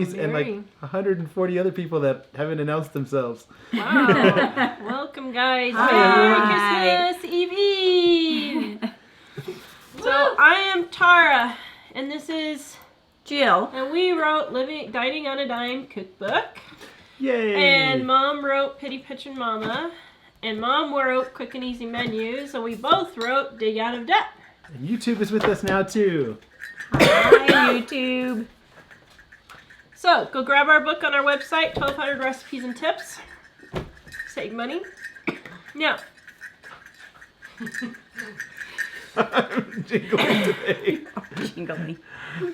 Candies and like 140 other people that haven't announced themselves. Wow. Welcome, guys. Hi. Merry Christmas Eve. So, I am Tara, and this is Jill. And we wrote Dining on a Dime cookbook. Yay! And Mom wrote Pity Pitchin' Mama. And Mom wrote Quick and Easy Menus. And we both wrote Dig Out of Debt. And YouTube is with us now, too. Hi, YouTube. So, go grab our book on our website, 1,200 Recipes and Tips. Save money. Now. Jingling today. Jingling.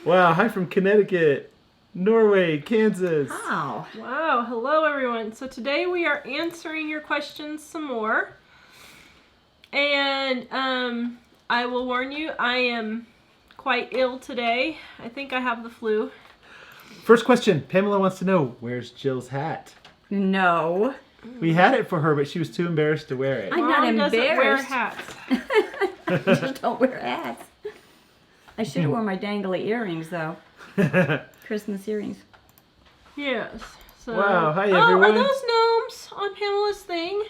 Wow, hi from Connecticut, Norway, Kansas. Wow. Wow, hello everyone. So today we are answering your questions some more. And I will warn you, I am quite ill today. I think I have the flu. First question, Pamela wants to know, where's Jill's hat? No. We had it for her, but she was too embarrassed to wear it. I'm not Mom doesn't wear embarrassed. hats. I just don't wear hats. I should have worn my dangly earrings, though. Christmas earrings. Yes. So. Wow, hi Oh, everyone. are those gnomes on Pamela's thing?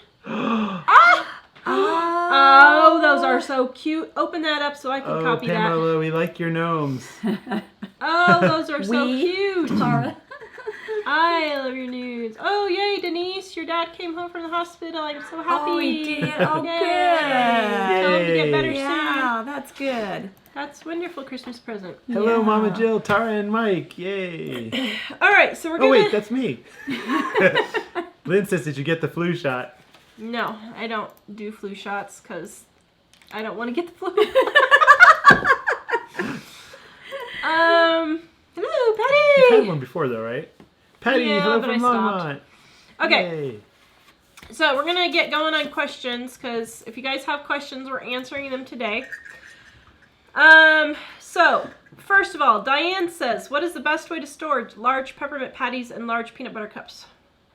Oh, those are so cute. Open that up so I can copy Pamela, we like your gnomes. that. Oh, those are so cute. Tara. I love your nudes. Oh, yay, Denise. Your dad came home from the hospital. I'm so happy. Oh, he did? Oh, Yay. good. Tell him to get better soon. Yeah, that's good. That's a wonderful Christmas present. Hello, Yeah. Mama Jill, Tara, and Mike. Yay. All right, so we're going Oh, to... wait, that's me. Lynn says, did you get the flu shot? No, I don't do flu shots because I don't want to get the flu. Hello, Patty. You've had one before, though, right? Patty, Yeah, hello but I from stopped. Longmont. Okay, Yay. so we're going to get going on questions because if you guys have questions, we're answering them today. So, first of all, Diane says, what is the best way to store large peppermint patties and large peanut butter cups?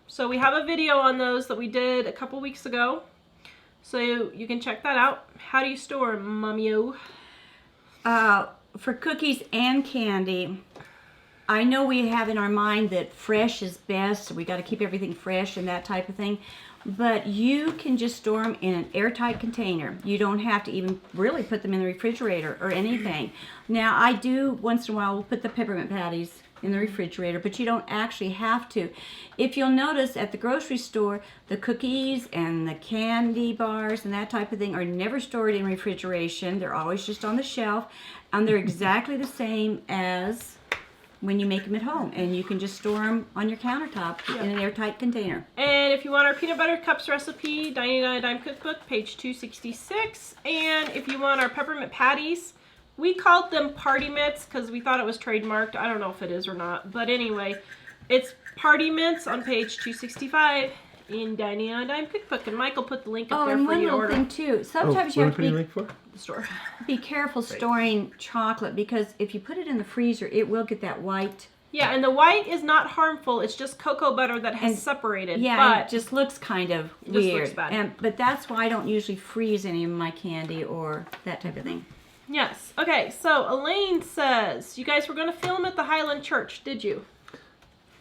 So we have a video on those that we did a couple weeks ago. So you can check that out. How do you store them, Mommy-o? For cookies and candy, I know we have in our mind that fresh is best, so we got to keep everything fresh and that type of thing. But you can just store them in an airtight container. You don't have to even really put them in the refrigerator or anything. Now, I do once in a while put the peppermint patties in the refrigerator, but you don't actually have to. If you'll notice at the grocery store, the cookies and the candy bars and that type of thing are never stored in refrigeration. They're always just on the shelf, and they're exactly the same as when you make them at home, and you can just store them on your countertop in an airtight container. And if you want our peanut butter cups recipe, Dining on a Dime cookbook, page 266. And if you want our peppermint patties, we called them party mitts because we thought it was trademarked. I don't know if it is or not, but anyway, it's party mitts on page 265 in Dining on a Dime cookbook. And Michael put the link up there and for one you to little order. thing too. Sometimes what you are we have putting to a link for? The store. be careful storing chocolate, because if you put it in the freezer, it will get that white. Yeah, and the white is not harmful. It's just cocoa butter that has separated. Yeah, but it just looks kind of just weird. looks bad. But that's why I don't usually freeze any of my candy or that type of thing. yes. Okay, so Elaine says, you guys were going to film at the Highland Church, did you?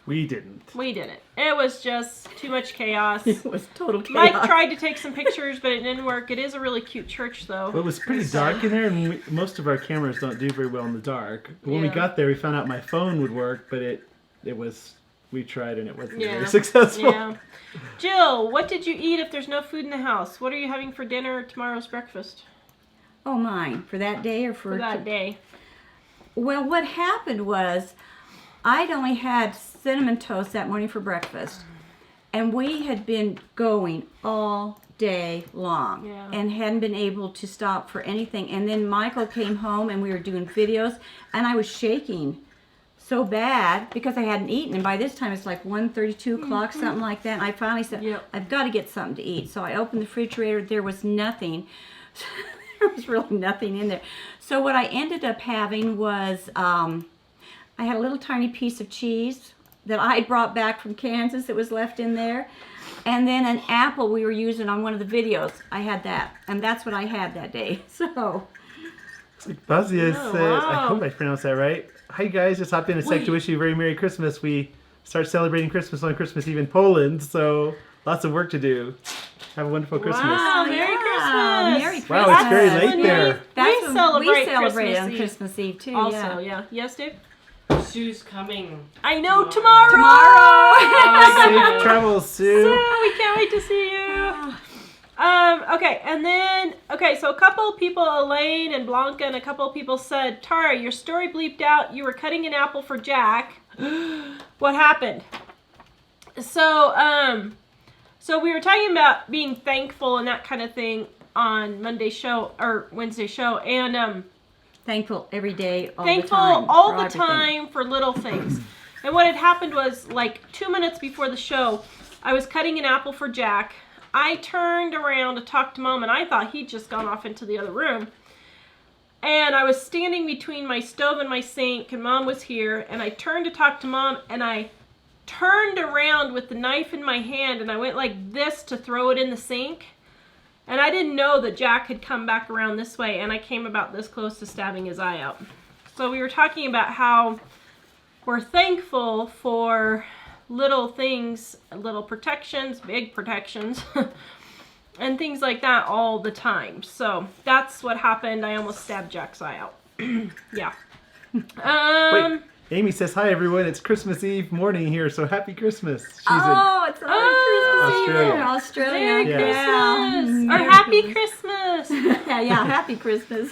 We didn't. We didn't. It was just too much chaos. It was total chaos. Mike tried to take some pictures, but it didn't work. It is a really cute church, though. Well, it was pretty dark in there, and most of our cameras don't do very well in the dark. But when we Yeah. got there, we found out my phone would work, but it was, we tried and it wasn't Yeah. very successful. Yeah. Jill, what did you eat if there's no food in the house? What are you having for dinner or tomorrow's breakfast? Oh, mine. For that day or For that day. Well, what happened was I'd only had cinnamon toast that morning for breakfast. And we had been going all day long and hadn't been able to stop for anything. And then Michael came home and we were doing videos, and I was shaking so bad because I hadn't eaten. And by this time it's like 1:32 o'clock, something like that. And I finally said, I've got to get something to eat. So I opened the refrigerator. There was nothing. There was really nothing in there. So what I ended up having was I had a little tiny piece of cheese that I brought back from Kansas that was left in there. And then an apple we were using on one of the videos. I had that. And that's what I had that day. So. Like Bazia Oh, says, wow. I hope I pronounced that right. hi guys, just hopped in a sec to wish you a very Merry Christmas. We start celebrating Christmas on Christmas Eve in Poland, so lots of work to do. Have a wonderful Christmas. Wow, Merry Christmas. Merry Christmas. Wow, it's very late there. That's We when we celebrate celebrate Christmas on Eve. Christmas Eve too. Also, yeah. Yes, Dave? Sue's coming. I know, tomorrow! Safe travels, Sue. We can't wait to see you. Okay, and then, so a couple people, Elaine and Blanca, and a couple people said, Tara, your story bleeped out. You were cutting an apple for Jack. What happened? So we were talking about being thankful and that kind of thing on Monday's show, or Wednesday's show, and Thankful every day, all thankful the time. all for the everything. time for little things. And what had happened was, like 2 minutes before the show, I was cutting an apple for Jack. I turned around to talk to Mom, and I thought he'd just gone off into the other room. And I was standing between my stove and my sink, and Mom was here, and I turned to talk to Mom, and I turned around with the knife in my hand, and I went like this to throw it in the sink. And I didn't know that Jack had come back around this way, and I came about this close to stabbing his eye out. So we were talking about how we're thankful for little things, little protections, big protections, and things like that all the time. So that's what happened. I almost stabbed Jack's eye out. Yeah. Wait, Amy says, hi everyone, it's Christmas Eve morning here, so happy Christmas. She's It's already Christmas Eve Australia. in Australia. Merry Yeah. Christmas! Merry Or Happy Christmas. Christmas! Yeah, happy Christmas.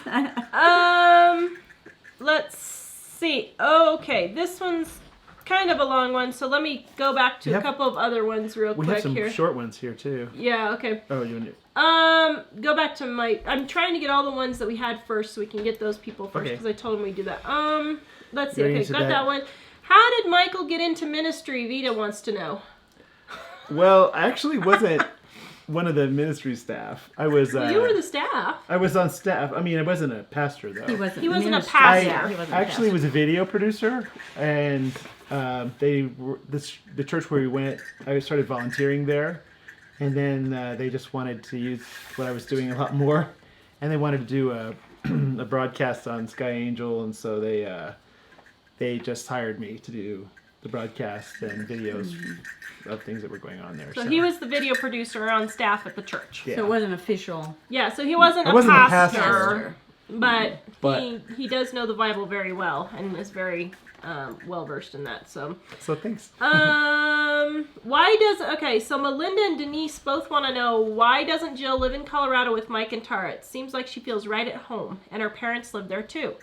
Let's see. Okay, this one's kind of a long one, so let me go back to a couple of other ones real we quick have some here. short ones here too. Yeah, okay. Oh, you want to? Go back to I'm trying to get all the ones that we had first so we can get those people first, Okay. because I told them we'd do that. Let's see. Going Okay, into got that one. How did Michael get into ministry? Vita wants to know. Well, I actually wasn't one of the ministry staff. I was. Well, you were the staff. I was on staff. I mean, I wasn't a pastor though. He wasn't a minister. pastor. Yeah, he wasn't a actually pastor. was a video producer, and the church where we went, I started volunteering there, and then they just wanted to use what I was doing a lot more, and they wanted to do a broadcast on Sky Angel, and so they just hired me to do the broadcast and videos of things that were going on there. So he was the video producer on staff at the church. Yeah. So it wasn't official. Yeah, so he wasn't I a wasn't a pastor, pastor. but he does know the Bible very well and is very well versed in that. So thanks. so Melinda and Denise both want to know, why doesn't Jill live in Colorado with Mike and Tara? It seems like she feels right at home, and her parents live there too.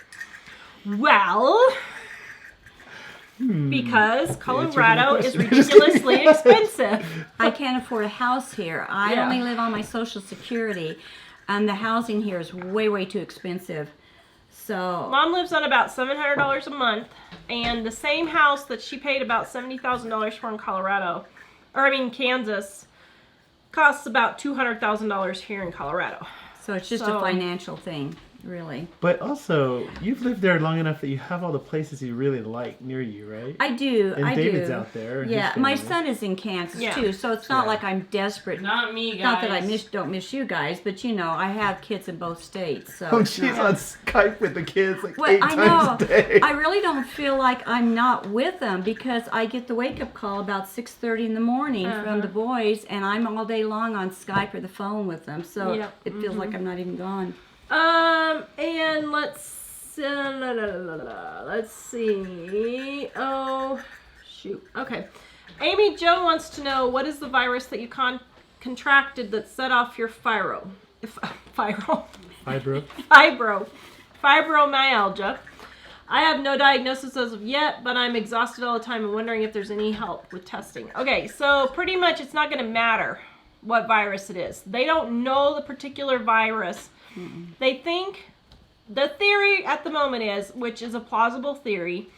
Well, because Colorado is ridiculously expensive. I can't afford a house here. I Yeah. only live on my Social Security, and the housing here is way, way too expensive. So Mom lives on about $700 a month, and the same house that she paid about $70,000 for in Kansas, costs about $200,000 here in Colorado. so it's just a financial thing, really. But also, you've lived there long enough that you have all the places you really like near you, right? I do. And I David's do. out there. and Yeah, his my family. son is in Kansas Yeah. too, so it's not Yeah. like I'm desperate. Not me, guys. Not that I don't miss you guys, but I have kids in both states. So Oh, it's she's not- on Skype with the kids like Well, 8 I times a day. I really don't feel like I'm not with them because I get the wake up call about 6:30 in the morning from the boys, and I'm all day long on Skype or the phone with them. So Yep. it feels like I'm not even gone. And let's see. Oh, shoot. Okay. Amy Jo wants to know, what is the virus that you contracted that set off your fibromyalgia? I have no diagnosis as of yet, but I'm exhausted all the time and wondering if there's any help with testing. Okay, so pretty much it's not going to matter what virus it is. They don't know the particular virus. They think, the theory at the moment is, which is a plausible theory,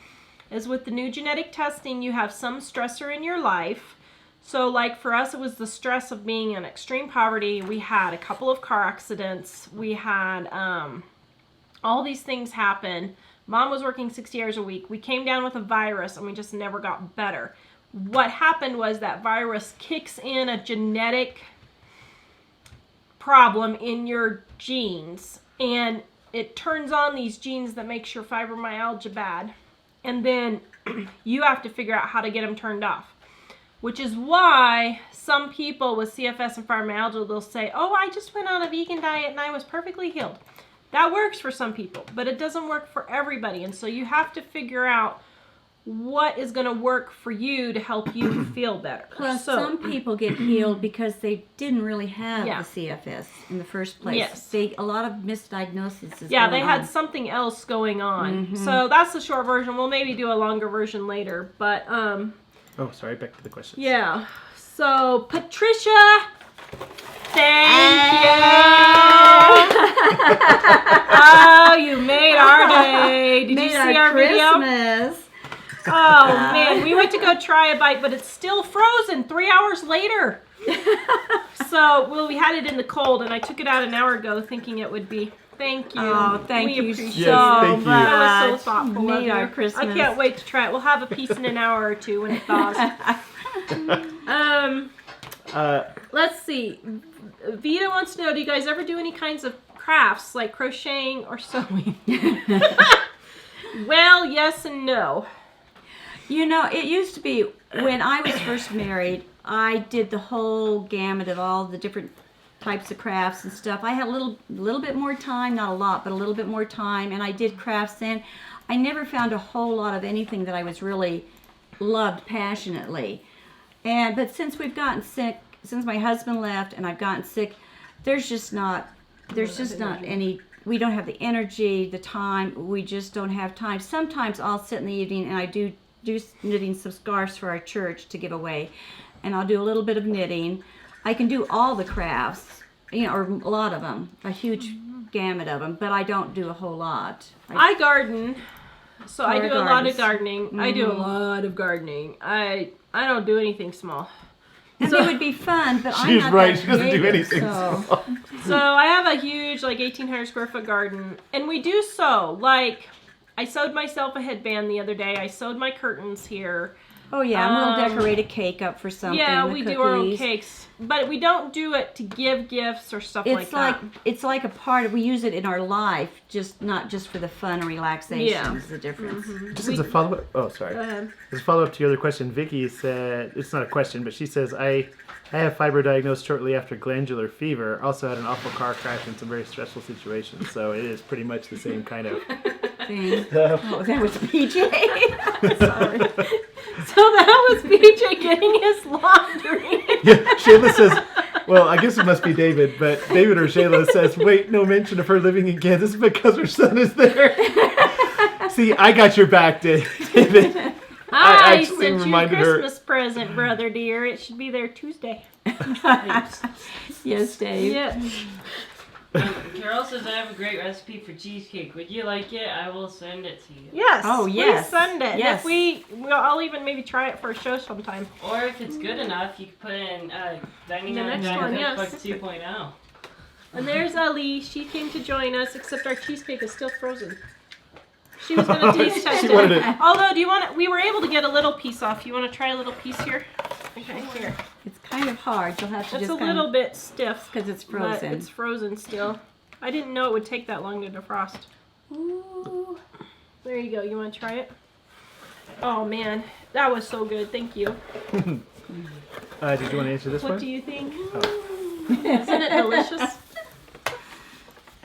is with the new genetic testing, you have some stressor in your life. So like for us, it was the stress of being in extreme poverty. We had a couple of car accidents. We had all these things happen. Mom was working 60 hours a week. We came down with a virus and we just never got better. What happened was that virus kicks in a genetic problem in your genes, and it turns on these genes that makes your fibromyalgia bad. and then you have to figure out how to get them turned off. Which is why some people with CFS and fibromyalgia, they'll say, oh, I just went on a vegan diet and I was perfectly healed. That works for some people, but it doesn't work for everybody. And so you have to figure out what is going to work for you to help you feel better. Plus, some people get healed because they didn't really have the CFS in the first place. Yes. A lot of misdiagnosis is they had something else going on. So that's the short version. We'll maybe do a longer version later. But, Oh, sorry. Back to the question. yeah. So, Patricia, thank you. Oh, you made our day. Did you see our video? Christmas. Oh, man. We went to go try a bite, but it's still frozen 3 hours later. So, we had it in the cold, and I took it out an hour ago thinking it would be. Thank you. Oh, thank you appreciate Yes, thank you. That was so thoughtful of Made you. our Christmas. I can't wait to try it. We'll have a piece in an hour or two when it thaws. Let's see. Vita wants to know, do you guys ever do any kinds of crafts like crocheting or sewing? Well, yes and no. You know, it used to be when I was first married, I did the whole gamut of all the different types of crafts and stuff. I had a little bit more time, not a lot, but a little bit more time, and I did crafts then. I never found a whole lot of anything that I was really loved passionately. But since we've gotten sick, since my husband left and I've gotten sick, there's just not any, we don't have the energy, the time, we just don't have time. Sometimes I'll sit in the evening and I do knitting some scarves for our church to give away, and I'll do a little bit of knitting. I can do all the crafts, or a lot of them, a huge gamut of them, but I don't do a whole lot. I garden, so I do a lot of gardens. gardening. I do a lot of gardening. I don't do anything small. And they would be fun, but I'm She's not right. that She doesn't do creative, anything. so. So I have a huge, 1,800 square foot garden, and we do sew. I sewed myself a headband the other day. I sewed my curtains here. Oh yeah, and we'll decorate a cake up for something. Yeah, with we cookies. do our own cakes, but we don't do it to give gifts or stuff like that. It's like a part of, we use it in our life, just not just for the fun and relaxation. Yeah. Is the difference. Just as a follow-up. Oh, sorry. Go ahead. As a follow-up to your other question, Vicky said, it's not a question, but she says, I have fibro diagnosed shortly after glandular fever. Also had an awful car crash and some very stressful situations. So it is pretty much the same kind of Thing. stuff. Oh, that was PJ. Sorry. So that was BJ getting his laundry. Yeah, Shayla says, well, I guess it must be David, but David or Shayla says, wait, no mention of her living in Kansas because her son is there. See, I got your back, David. I actually sent you a reminded her- Christmas present, brother dear. It should be there Tuesday. Yes, Dave. Yeah. Carol says I have a great recipe for cheesecake. Would you like it? I will send it to you. Yes. Oh, yes. Please send it. Yes. I'll even maybe try it for a show sometime. Or if it's good enough, you can put in Dining The on next one, yes. Cookbook 2.0. And there's Ali. She came to join us, except our cheesecake is still frozen. She was going to taste test She wanted it. it. Although, do you want to? We were able to get a little piece off. You want to try a little piece here? Okay, here. It's kind of hard. You'll have to It's just a little bit stiff. because it's But frozen. it's frozen still. I didn't know it would take that long to defrost. Ooh. There you go. You want to try it? Oh man, that was so good. Thank you. Did you want to answer this What one? do you think? Oh. Isn't it delicious?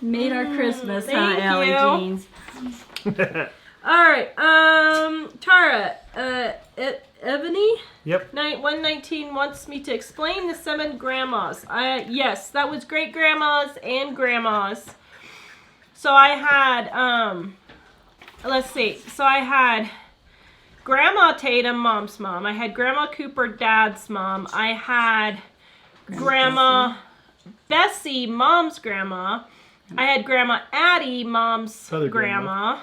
Made our Christmas, thank Allie you. Jeans. All right. Tara, Ebony, Yep. 119 wants me to explain the 7 grandmas. Yes, that was great grandmas and grandmas. So I had, let's see. So I had Grandma Tatum, mom's mom. I had Grandma Cooper, dad's mom. I had Grandma Bessie, mom's grandma. I had Grandma Addie, mom's Other grandma.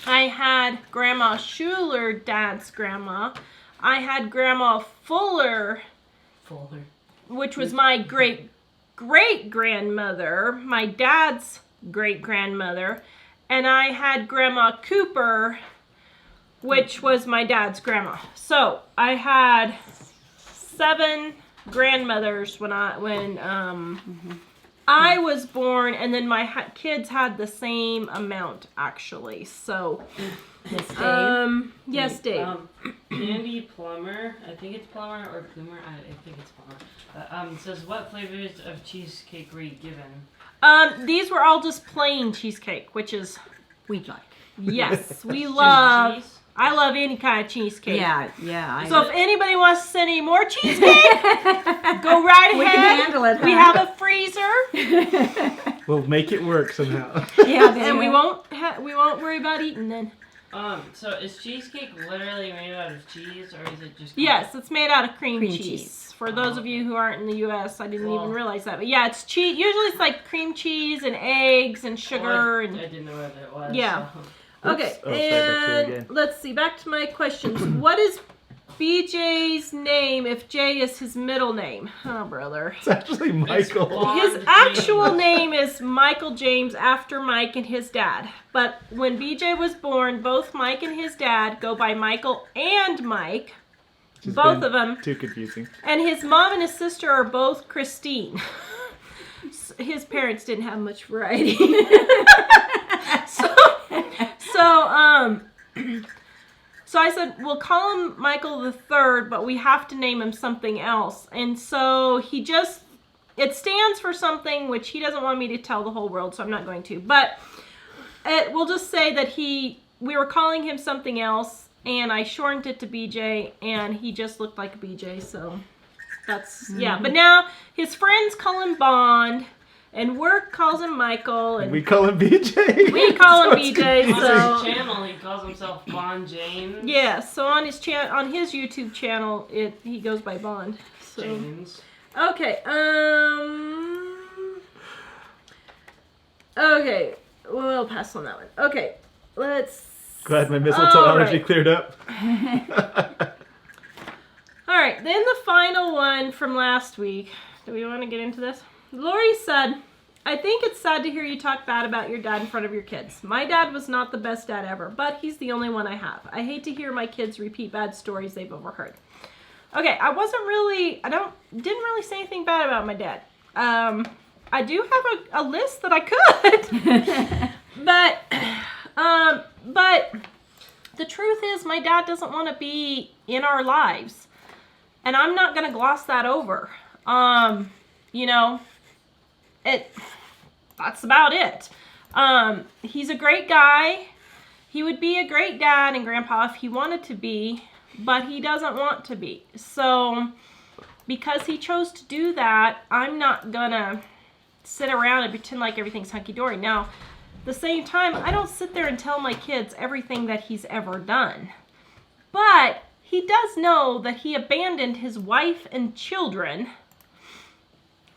I had Grandma Schuler, dad's grandma. I had Grandma Fuller, which was my great-great-grandmother, my dad's great-grandmother. And I had Grandma Cooper, which was my dad's grandma. So I had 7 grandmothers when I was born, and then my kids had the same amount, actually. So, Yes, Dave. yes, Dave. Candy Plumber, I think it's Plumber or Bloomer, I think it's Plumber. Says, what flavors of cheesecake were you given? These were all just plain cheesecake, which is, We'd like. yes, we Just love. cheese? I love any kind of cheesecake. Yeah. So if anybody wants to send any more cheesecake, go right ahead. We can handle it. We huh? have a freezer, We'll make it work somehow. Yeah, and we won't worry about eating then. So is cheesecake literally made out of cheese, or is it just? Yes, it's made out of cream Cream cheese. cheese. For those of you who aren't in the U.S., I didn't Well- even realize that. But yeah, it's cheese. Usually it's like cream cheese and eggs and sugar I and. didn't know what it was. Yeah. So. Okay, Oh, sorry, back to you and again. let's see. Back to my questions. What is BJ's name if J is his middle name? Oh, brother. It's actually Michael. Bond His James. actual name is Michael James after Mike and his dad. But when BJ was born, both Mike and his dad go by Michael and Mike. It's Both been of them. Too confusing. And his mom and his sister are both Christine. His parents didn't have much variety. So I said, we'll call him Michael the Third, but we have to name him something else. And so it stands for something which he doesn't want me to tell the whole world, so I'm not going to. But we'll just say that we were calling him something else, and I shortened it to BJ, and he just looked like a BJ, so that's, yeah. But now his friends call him Bond, and work calls him Michael, and We call him BJ. we call him So it's BJ, confusing. so... On his channel, he calls himself Bond James. Yeah, so on his YouTube channel, he goes by Bond. So. James. Okay, okay, we'll pass on that one. Okay, let's... Glad my mistletoe allergy Alright. cleared up. Alright, then the final one from last week. Do we want to get into this? Lori said, I think it's sad to hear you talk bad about your dad in front of your kids. My dad was not the best dad ever, but he's the only one I have. I hate to hear my kids repeat bad stories they've overheard. Okay, didn't really say anything bad about my dad. I do have a list that I could. But the truth is my dad doesn't want to be in our lives. And I'm not going to gloss that over. That's about it. He's a great guy. He would be a great dad and grandpa if he wanted to be, but he doesn't want to be. So, because he chose to do that, I'm not gonna sit around and pretend like everything's hunky-dory. Now, at the same time, I don't sit there and tell my kids everything that he's ever done. But he does know that he abandoned his wife and children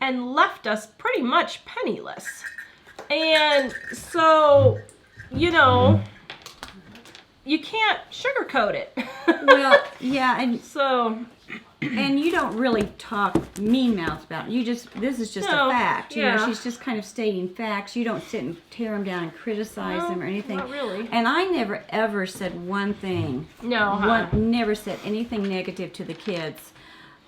and left us pretty much penniless. And so, you can't sugarcoat it. Well, yeah, and you don't really talk mean mouth about it. This is just No, a fact. You yeah. know, she's just kind of stating facts. You don't sit and tear them down and criticize No, them or anything. not really. And I never ever said one thing. No, Never said anything negative to the kids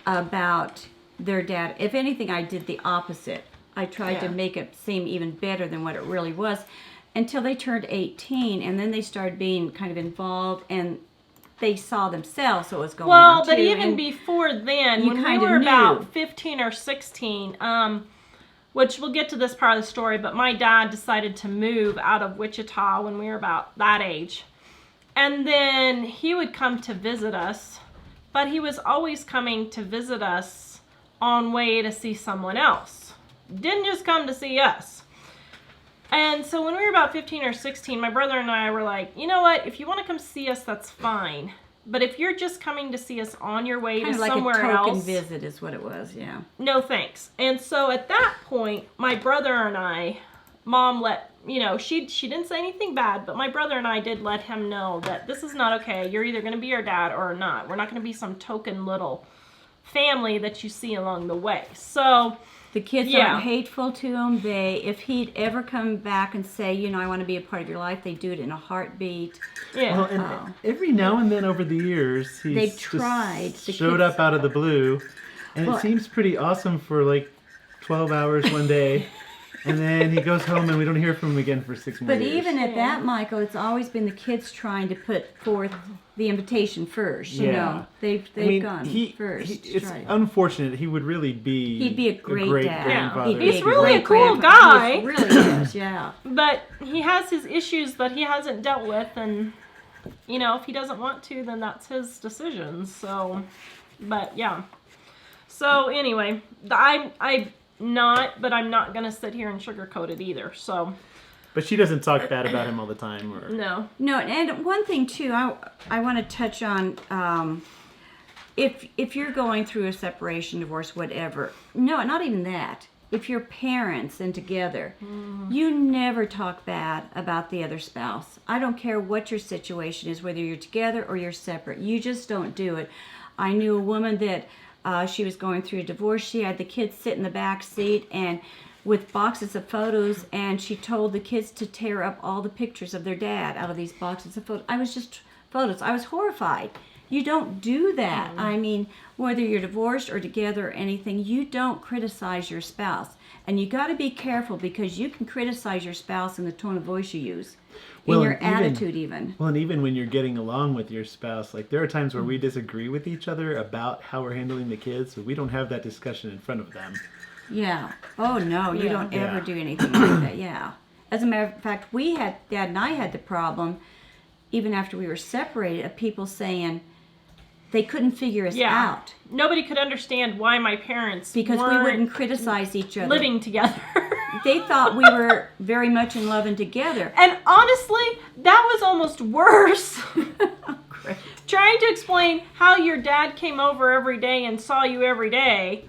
about their dad. If anything, I did the opposite. I tried to Yeah. make it seem even better than what it really was until they turned 18, and then they started being kind of involved, and they saw themselves what was going on Well, but too, even and before then, you when we kinda were knew. about 15 or 16, which we'll get to this part of the story, but my dad decided to move out of Wichita when we were about that age. And then he would come to visit us, but he was always coming to visit us on way to see someone else. Didn't just come to see us. And so when we were about 15 or 16, my brother and I were like, you know what? If you want to come see us, that's fine. But if you're just coming to see us on your way kind to of like somewhere a token else, visit is what it was. Yeah. no thanks. And so at that point, my brother and I, Mom let, she didn't say anything bad, but my brother and I did let him know that this is not okay. You're either going to be our dad or not. We're not going to be some token little family that you see along the way. So The kids Yeah. aren't hateful to him. If he'd ever come back and say, I want to be a part of your life, they do it in a heartbeat. yeah. Well, and every now and then over the years, he's They've just tried. The showed kids- up out of the blue, and Well- it seems pretty awesome for like 12 hours one day. And then he goes home and we don't hear from him again for 6 more But years. even at that, Michael, it's always been the kids trying to put forth the invitation first. You know, they've gone first. It's right. unfortunate. He would really be. He'd be a great dad. grandfather. He'd be He's really a cool great guy. He really is, yeah. But he has his issues that he hasn't dealt with, and you know, if he doesn't want to, then that's his decision. So, but yeah. So anyway, I'm not gonna sit here and sugarcoat it either. So. But she doesn't talk bad about him all the time, or No. No, and one thing too, I want to touch on, if you're going through a separation, divorce, whatever. No, not even that. If you're parents and together, you never talk bad about the other spouse. I don't care what your situation is, whether you're together or you're separate. You just don't do it. I knew a woman that she was going through a divorce. She had the kids sit in the back seat and with boxes of photos, and she told the kids to tear up all the pictures of their dad out of these boxes of photos. I was horrified. You don't do that. I mean, whether you're divorced or together or anything, you don't criticize your spouse. And you got to be careful, because you can criticize your spouse in the tone of voice you use, in your attitude even. Well, and even when you're getting along with your spouse, like there are times where we disagree with each other about how we're handling the kids, but we don't have that discussion in front of them. Yeah. Oh, no, you don't ever do anything like that. Yeah. As a matter of fact, Dad and I had the problem, even after we were separated, of people saying they couldn't figure us out. Nobody could understand why my parents because we wouldn't criticize each other. living together. They thought we were very much in love and together. And honestly, that was almost worse. Trying to explain how your dad came over every day and saw you every day,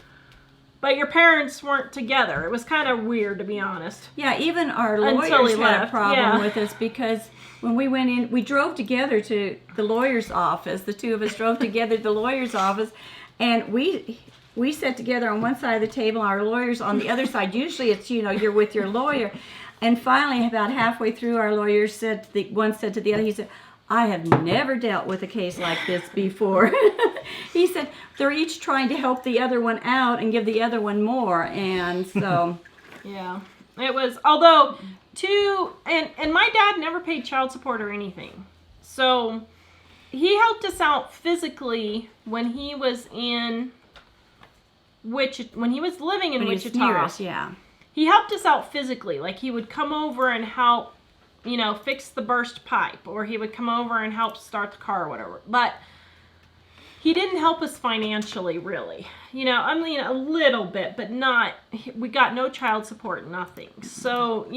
but your parents weren't together. It was kind of weird, to be honest. Yeah, even our Until lawyers he had a left, problem with us, because when we went in, we drove together to the lawyer's office. The two of us drove together to the lawyer's office, and we sat together on one side of the table, our lawyers on the other side. Usually it's, you're with your lawyer. And finally, about halfway through, our lawyer one said to the other, he said, "I have never dealt with a case like this before." He said, they're each trying to help the other one out and give the other one more. And so... Yeah. It was, although, and my dad never paid child support or anything. So, he helped us out physically when he was living in Wichita. Near us, yeah. He helped us out physically. Like, he would come over and help, fix the burst pipe, or he would come over and help start the car or whatever. But he didn't help us financially, really. A little bit, but not, we got no child support, nothing. So,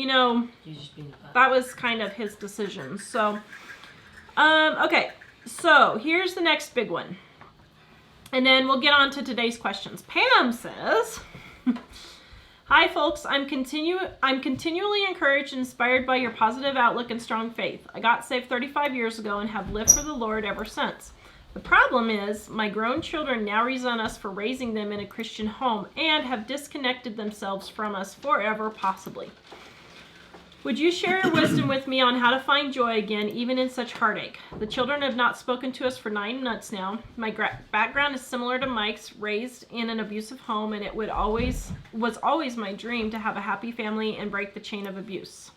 that was kind of his decision. So, okay. So, here's the next big one. And then we'll get on to today's questions. Pam says... Hi folks, I'm continually encouraged and inspired by your positive outlook and strong faith. I got saved 35 years ago and have lived for the Lord ever since. The problem is, my grown children now resent us for raising them in a Christian home and have disconnected themselves from us forever, possibly. Would you share your wisdom with me on how to find joy again, even in such heartache? The children have not spoken to us for 9 months now. My background is similar to Mike's, raised in an abusive home, and it was always my dream to have a happy family and break the chain of abuse.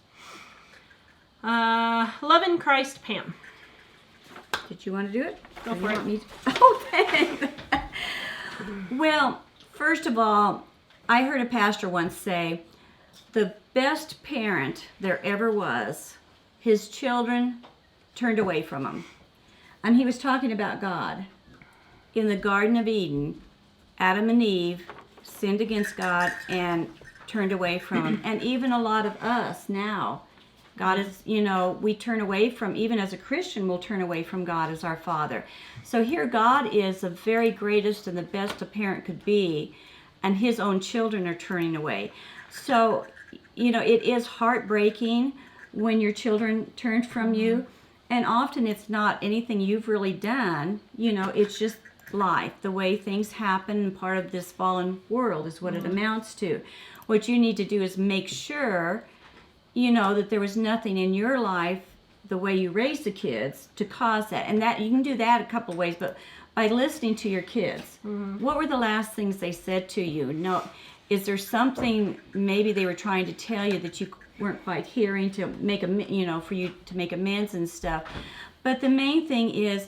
Love in Christ, Pam. Did you want to do it? Go for it. Oh, thanks. Well, first of all, I heard a pastor once say, the best parent there ever was, his children turned away from him. And he was talking about God. In the Garden of Eden, Adam and Eve sinned against God and turned away from him. And even a lot of us now, God is, we turn away from, even as a Christian, we'll turn away from God as our Father. So here God is the very greatest and the best a parent could be, and his own children are turning away. So, it is heartbreaking when your children turn from you, and often it's not anything you've really done. It's just life, the way things happen, and part of this fallen world is what it amounts to. What you need to do is make sure that there was nothing in your life, the way you raised the kids, to cause that. And that you can do that a couple of ways, but by listening to your kids. What were the last things they said to you? No, is there something maybe they were trying to tell you that you weren't quite hearing to make for you to make amends and stuff? But the main thing is,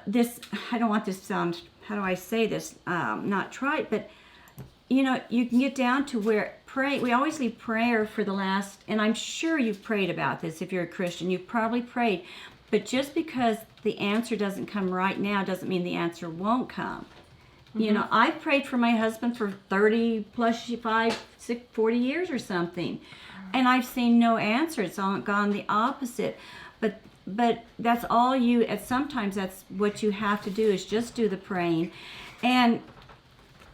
this, I don't want this to sound, how do I say this, not trite, but you can get down to where we always leave prayer for the last, and I'm sure you've prayed about this if you're a Christian, you've probably prayed, but just because the answer doesn't come right now doesn't mean the answer won't come. I've prayed for my husband for 30 plus 40 years or something, and I've seen no answer. It's all gone the opposite. But that's all sometimes that's what you have to do, is just do the praying, and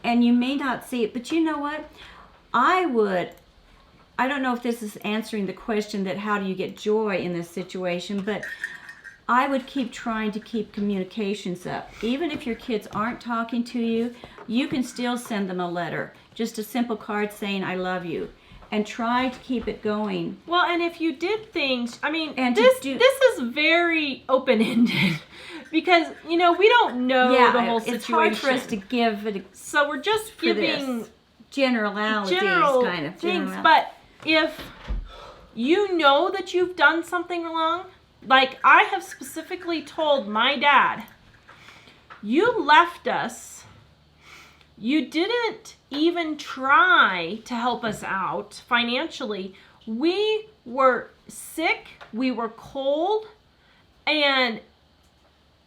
you may not see it, but you know what? I don't know if this is answering the question that how do you get joy in this situation, but I would keep trying to keep communications up. Even if your kids aren't talking to you, you can still send them a letter. Just a simple card saying, I love you. And try to keep it going. Well, and if you did things, this is very open-ended. Because, we don't know the whole situation. It's hard for us to give it. So we're just giving generalities, kind of things. But if you know that you've done something wrong, like I have specifically told my dad, you left us, you didn't even try to help us out financially. We were sick, we were cold, and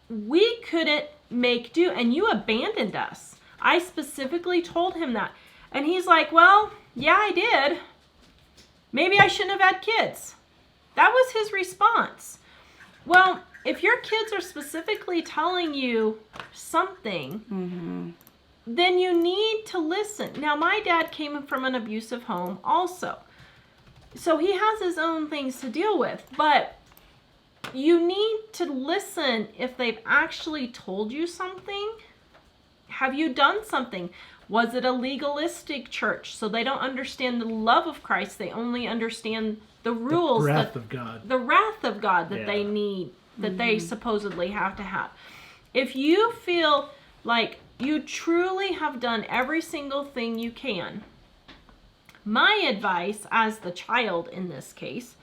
we couldn't make do, and you abandoned us. I specifically told him that. And he's like, well, yeah, I did. Maybe I shouldn't have had kids. That was his response. Well, if your kids are specifically telling you something, then you need to listen. Now, my dad came from an abusive home also. So he has his own things to deal with. But you need to listen if they've actually told you something. Have you done something? Was it a legalistic church? So they don't understand the love of Christ. They only understand the rules. The wrath of God. The wrath of God that they need, that they supposedly have to have. If you feel like you truly have done every single thing you can, my advice as the child in this case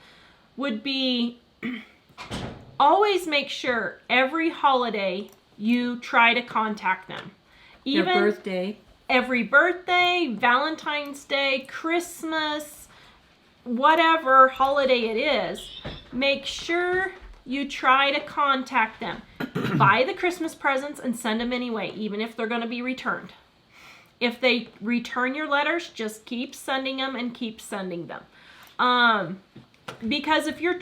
would be always make sure every holiday you try to contact them. Even their birthday. Every birthday, Valentine's Day, Christmas, whatever holiday it is, make sure you try to contact them. Buy the Christmas presents and send them anyway, even if they're going to be returned. If they return your letters, just keep sending them and keep sending them. Because if you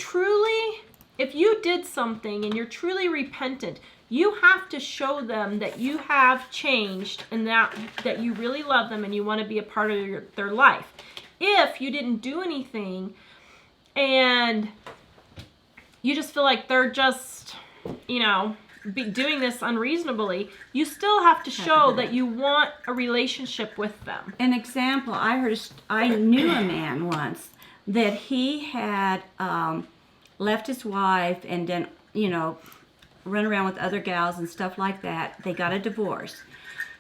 did something and you're truly repentant, you have to show them that you have changed and that you really love them and you want to be a part of their life. If you didn't do anything and you just feel like they're just, doing this unreasonably, you still have to show that you want a relationship with them. An example, I knew a man once that he had left his wife and then, run around with other gals and stuff like that. They got a divorce.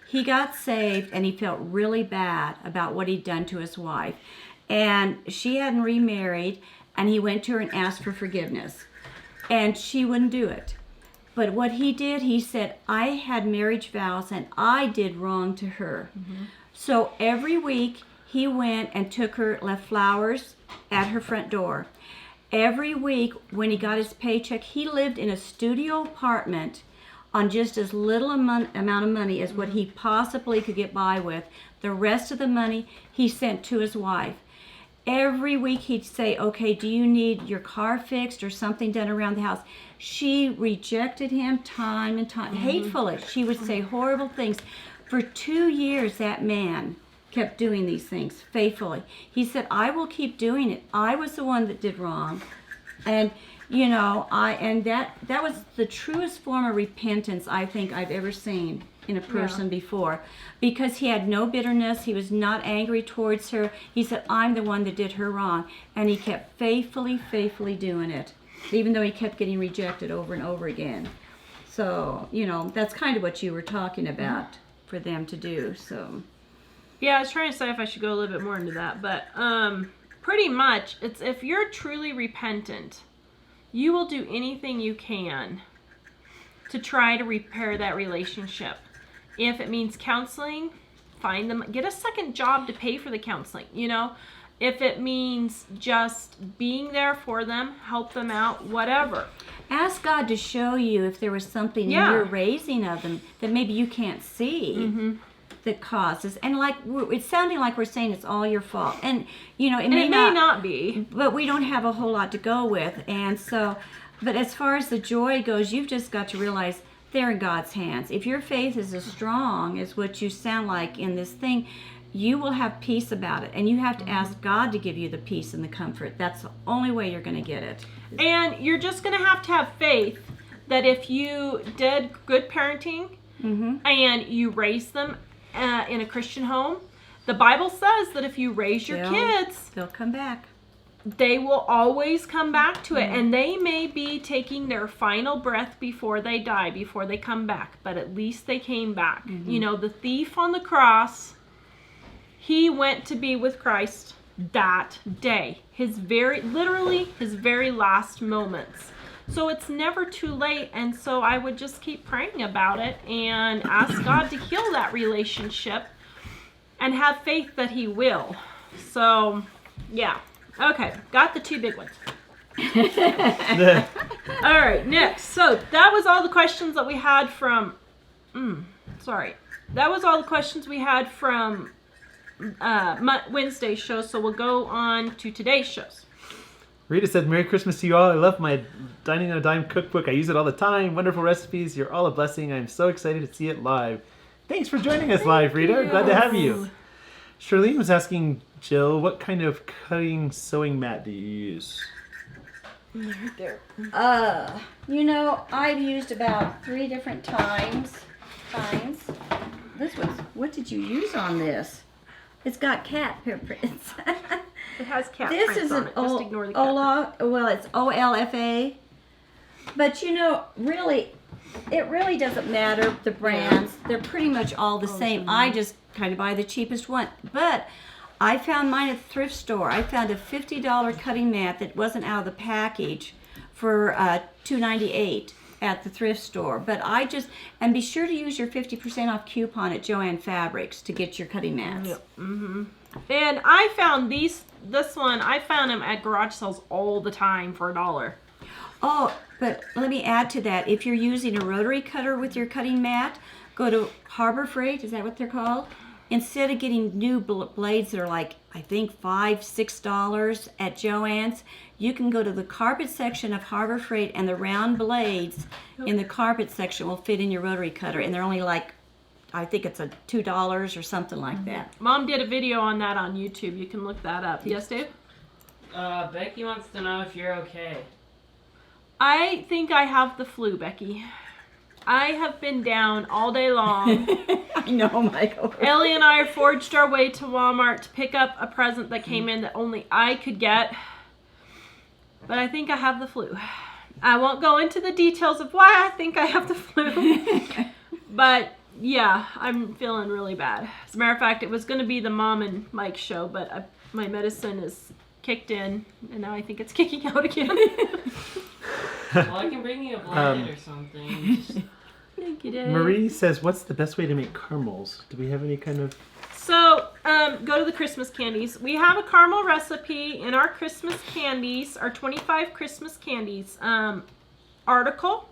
He got saved and he felt really bad about what he'd done to his wife. And she hadn't remarried, and he went to her and asked for forgiveness. And she wouldn't do it. But what he did, he said, I had marriage vows and I did wrong to her. So every week he went and took her, left flowers at her front door. Every week when he got his paycheck, he lived in a studio apartment on just as little amount of money as what he possibly could get by with. The rest of the money he sent to his wife. Every week he'd say, okay, do you need your car fixed or something done around the house? She rejected him time and time, hatefully. She would say horrible things. For 2 years, that man kept doing these things faithfully. He said, I will keep doing it. I was the one that did wrong. And, that was the truest form of repentance I think I've ever seen in a person before, because he had no bitterness. He was not angry towards her. He said, I'm the one that did her wrong. And he kept faithfully doing it, even though he kept getting rejected over and over again. So, that's kind of what you were talking about for them to do. So, Yeah, I was trying to say if I should go a little bit more into that, but pretty much, it's if you're truly repentant, you will do anything you can to try to repair that relationship. If it means counseling, find them, get a second job to pay for the counseling, you know? If it means just being there for them, help them out, whatever. Ask God to show you if there was something in your raising of them that maybe you can't see that causes. And like it's sounding like we're saying it's all your fault, and you know it may not be. But we don't have a whole lot to go with, and so. But as far as the joy goes, you've just got to realize they're in God's hands. If your faith is as strong as what you sound like in this thing, you will have peace about it. And you have to ask God to give you the peace and the comfort. That's the only way you're going to get it. And you're just going to have faith that if you did good parenting and you raised them in a Christian home, the Bible says that if you raise your kids, they'll come back. They will always come back to it, and they may be taking their final breath before they die, before they come back, but at least they came back. You know, the thief on the cross, he went to be with Christ that day, literally his very last moments. So it's never too late, and so I would just keep praying about it and ask God to heal that relationship and have faith that he will. So, yeah. Okay, got the two big ones. All right, next. So that was all the questions that we had from. That was all the questions we had from Wednesday's show. So we'll go on to today's shows. Rita said, "Merry Christmas to you all. I love my Dining on a Dime cookbook. I use it all the time. Wonderful recipes. You're all a blessing. I'm so excited to see it live." Thanks for joining us live, Rita. Glad to have you. Charlene was asking Jill, what kind of cutting sewing mat do you use? Right there. You know, I've used about 3 different kinds. This one's, what did you use on this? It's got cat prints. It has cat This prints is on an it. Just ignore the cat print. well, it's OLFA. But you know, really, it really doesn't matter the brands. They're pretty much all the same. I just kind of buy the cheapest one. But I found mine at the thrift store. I found a $50 cutting mat that wasn't out of the package for $2.98 at the thrift store. But and be sure to use your 50% off coupon at Joann Fabrics to get your cutting mats. Yep. And I found this one, I found them at garage sales all the time for $1. Oh, but let me add to that. If you're using a rotary cutter with your cutting mat, go to Harbor Freight. Is that what they're called? Instead of getting new blades that are like, I think $5, $6 at Joann's, you can go to the carpet section of Harbor Freight, and the round blades in the carpet section will fit in your rotary cutter. And they're only like, I think it's $2 or something like that. Mom did a video on that on YouTube. You can look that up. Yes, Dave? Becky wants to know if you're okay. I think I have the flu, Becky. I have been down all day long. I know, Michael. Ellie and I forged our way to Walmart to pick up a present that came in that only I could get. But I think I have the flu. I won't go into the details of why I think I have the flu. But yeah, I'm feeling really bad. As a matter of fact, it was going to be the Mom and Mike show, but my medicine is kicked in, and now I think it's kicking out again. Well, I can bring you a blanket or something. Thank you, Dave. Marie says, what's the best way to make caramels? Do we have any kind of... So, go to the Christmas Candies. We have a caramel recipe in our Christmas Candies, our 25 Christmas Candies article.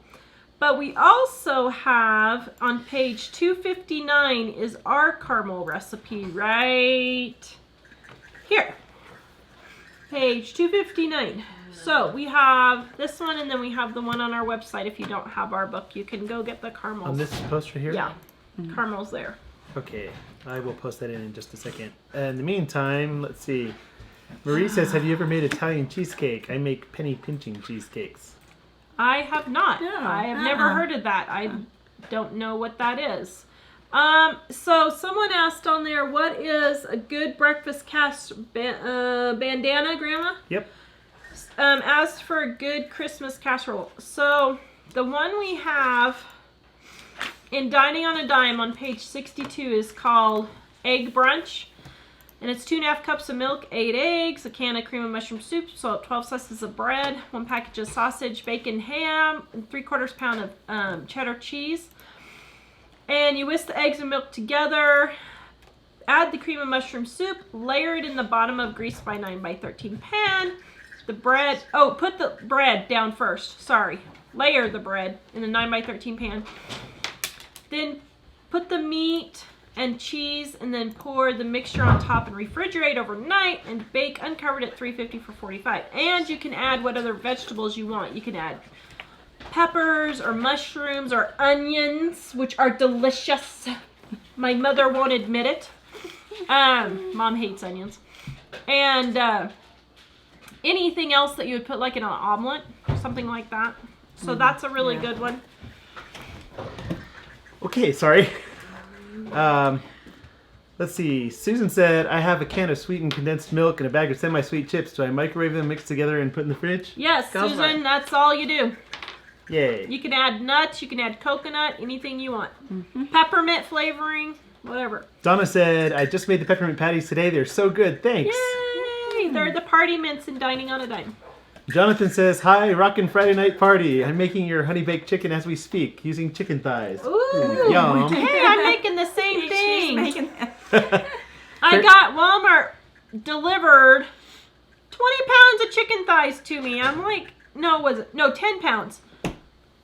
But we also have, on page 259, is our caramel recipe right here. Page 259. So we have this one, and then we have the one on our website. If you don't have our book, you can go get the caramels. On this poster here? Yeah, caramels there. Okay, I will post that in just a second. In the meantime, let's see. Marie says, have you ever made Italian cheesecake? I make penny pinching cheesecakes. I have not. No, I have never heard of that. I don't know what that is. So someone asked on there, what is a good breakfast bandana, Grandma? Yep. As for a good Christmas casserole, so the one we have in Dining on a Dime on page 62 is called Egg Brunch. And it's 2.5 cups of milk, 8 eggs, a can of cream of mushroom soup, salt, 12 slices of bread, 1 package of sausage, bacon, ham, and 3/4 pound of cheddar cheese. And you whisk the eggs and milk together. Add the cream of mushroom soup. Layer it in the bottom of greased by 9 by 13 pan. The bread. Oh, put the bread down first. Sorry. Layer the bread in the 9 by 13 pan. Then put the meat and cheese, and then pour the mixture on top and refrigerate overnight and bake uncovered at 350 for 45. And you can add what other vegetables you want. You can add peppers or mushrooms or onions, which are delicious. My mother won't admit it. Mom hates onions. And anything else that you would put like in an omelet, something like that. So that's a really good one. Okay, sorry. Let's see. Susan said, I have a can of sweetened condensed milk and a bag of semi-sweet chips. Do I microwave them, mix together, and put in the fridge? Yes, Go for Susan, it. that's all you do. Yay. You can add nuts, you can add coconut, anything you want. Peppermint flavoring, whatever. Donna said, I just made the peppermint patties today. They're so good. Thanks. Yay! They're the party mints in Dining on a Dime. Jonathan says, hi, rockin' Friday night party. I'm making your honey baked chicken as we speak, using chicken thighs. Ooh, Yum. hey, I'm making the same She's thing. making that. I got Walmart delivered 20 pounds of chicken thighs to me. I'm like, no, 10 pounds.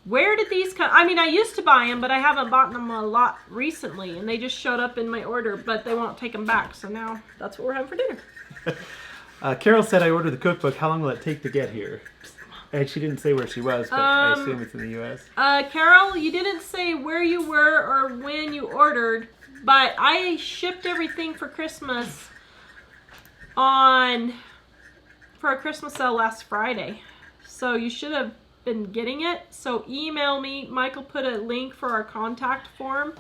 Where did these come? I mean, I used to buy them, but I haven't bought them a lot recently, and they just showed up in my order, but they won't take them back, so now that's what we're having for dinner. Carol said, I ordered the cookbook. How long will it take to get here? And she didn't say where she was, but I assume it's in the U.S. Carol, you didn't say where you were or when you ordered, but I shipped everything for Christmas for a Christmas sale last Friday. So you should have been getting it. So email me. Michael put a link for our contact form,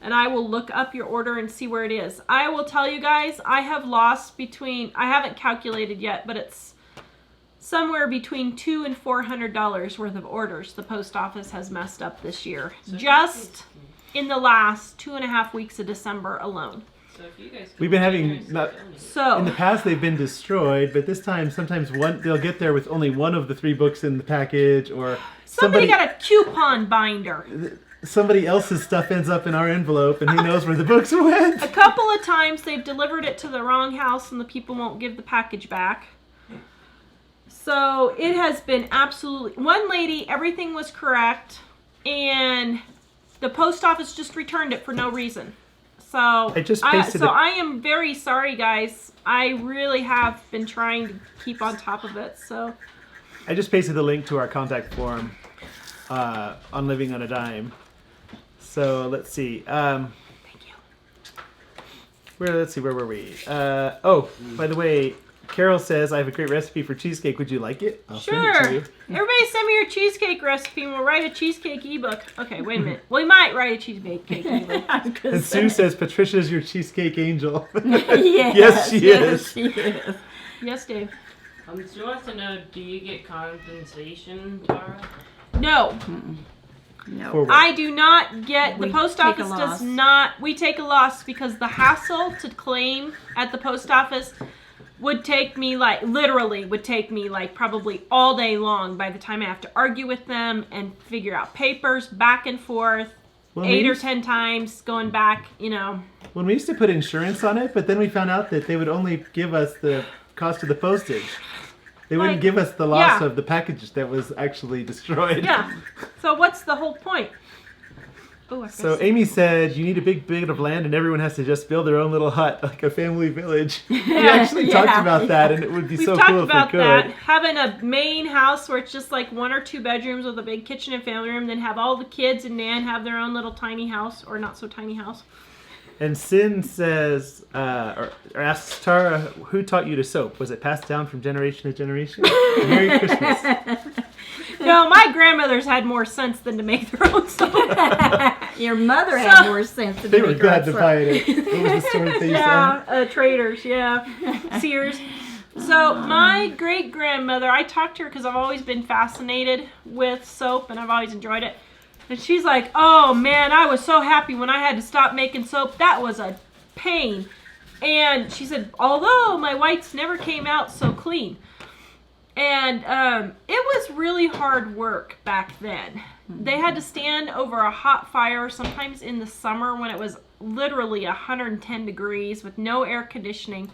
and I will look up your order and see where it is. I will tell you guys, I have lost I haven't calculated yet, but it's somewhere between $200 and $400 worth of orders the post office has messed up this year. So Just in the last 2.5 weeks of December alone. So if you guys We've been having in in So, the past they've been destroyed, but this time sometimes they'll get there with only one of the 3 books in the package, or somebody got a coupon binder. somebody else's stuff ends up in our envelope, and who knows where the books went. A couple of times they've delivered it to the wrong house and the people won't give the package back. So it has been absolutely... One lady, everything was correct, and the post office just returned it for no reason. So I am very sorry, guys. I really have been trying to keep on top of it. So I just pasted the link to our contact form on Living on a Dime. So let's see. thank you. Where were we? By the way, Carol says, I have a great recipe for cheesecake. Would you like it? I'll send it Sure. to you. Everybody send me your cheesecake recipe and we'll write a cheesecake ebook. Okay, wait a minute. We might write a cheesecake ebook. And Sue says, Patricia's your cheesecake angel. Yes, Yes, she is. She is. Yes, Dave. She wants to know, do you get compensation, Tara? No, No. For what? I do not get, the We post take a office does loss. not, we take a loss because the hassle to claim at the post office would take me probably all day long by the time I have to argue with them and figure out papers back and forth, Well, 8 or 10 times going back, When we used to put insurance on it, but then we found out that they would only give us the cost of the postage. They wouldn't give us the loss yeah. of the package that was actually destroyed. Yeah. So what's the whole point? Oh, I So Amy said, you need a big bit of land and everyone has to just build their own little hut, like a family village. We actually talked about that, and it would be We've so talked cool if we about could. that. Having a main house where it's just like 1 or 2 bedrooms with a big kitchen and family room, then have all the kids and Nan have their own little tiny house, or not so tiny house. And Sin says, or asks Tara, who taught you to soap? Was it passed down from generation to generation? Merry Christmas. No, my grandmothers had more sense than to make their own soap. Your mother had more sense than They were make her glad to own buy it. What was the store that they used Yeah, Traders, yeah. Sears. So my great-grandmother, I talked to her because I've always been fascinated with soap and I've always enjoyed it. And she's like, oh man, I was so happy when I had to stop making soap. That was a pain. And she said, although my whites never came out so clean. And it was really hard work back then. They had to stand over a hot fire, sometimes in the summer when it was literally 110 degrees with no air conditioning.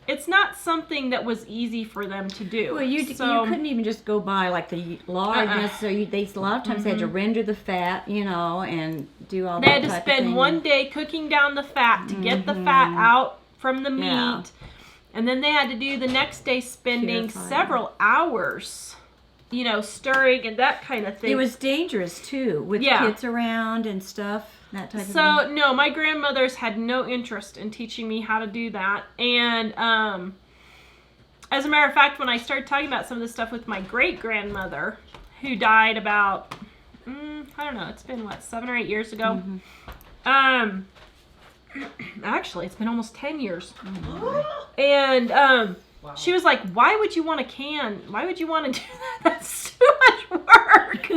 It's not something that was easy for them to do. Well, you couldn't even just go by like the lard necessarily. They a lot of times they had to render the fat, and do all that. They had to type of spend thing. one day cooking down the fat to get the fat out from the meat. Yeah. And then they had to do the next day spending Purifying. several hours, stirring and that kind of thing. It was dangerous too, with kids around and stuff, that type of thing. So, no, my grandmothers had no interest in teaching me how to do that. And as a matter of fact, when I started talking about some of this stuff with my great-grandmother, who died about, I don't know, it's been, 7 or 8 years ago? Actually, it's been almost 10 years. And Wow. she was like, why would you want a can? Why would you want to do that? That's too much work.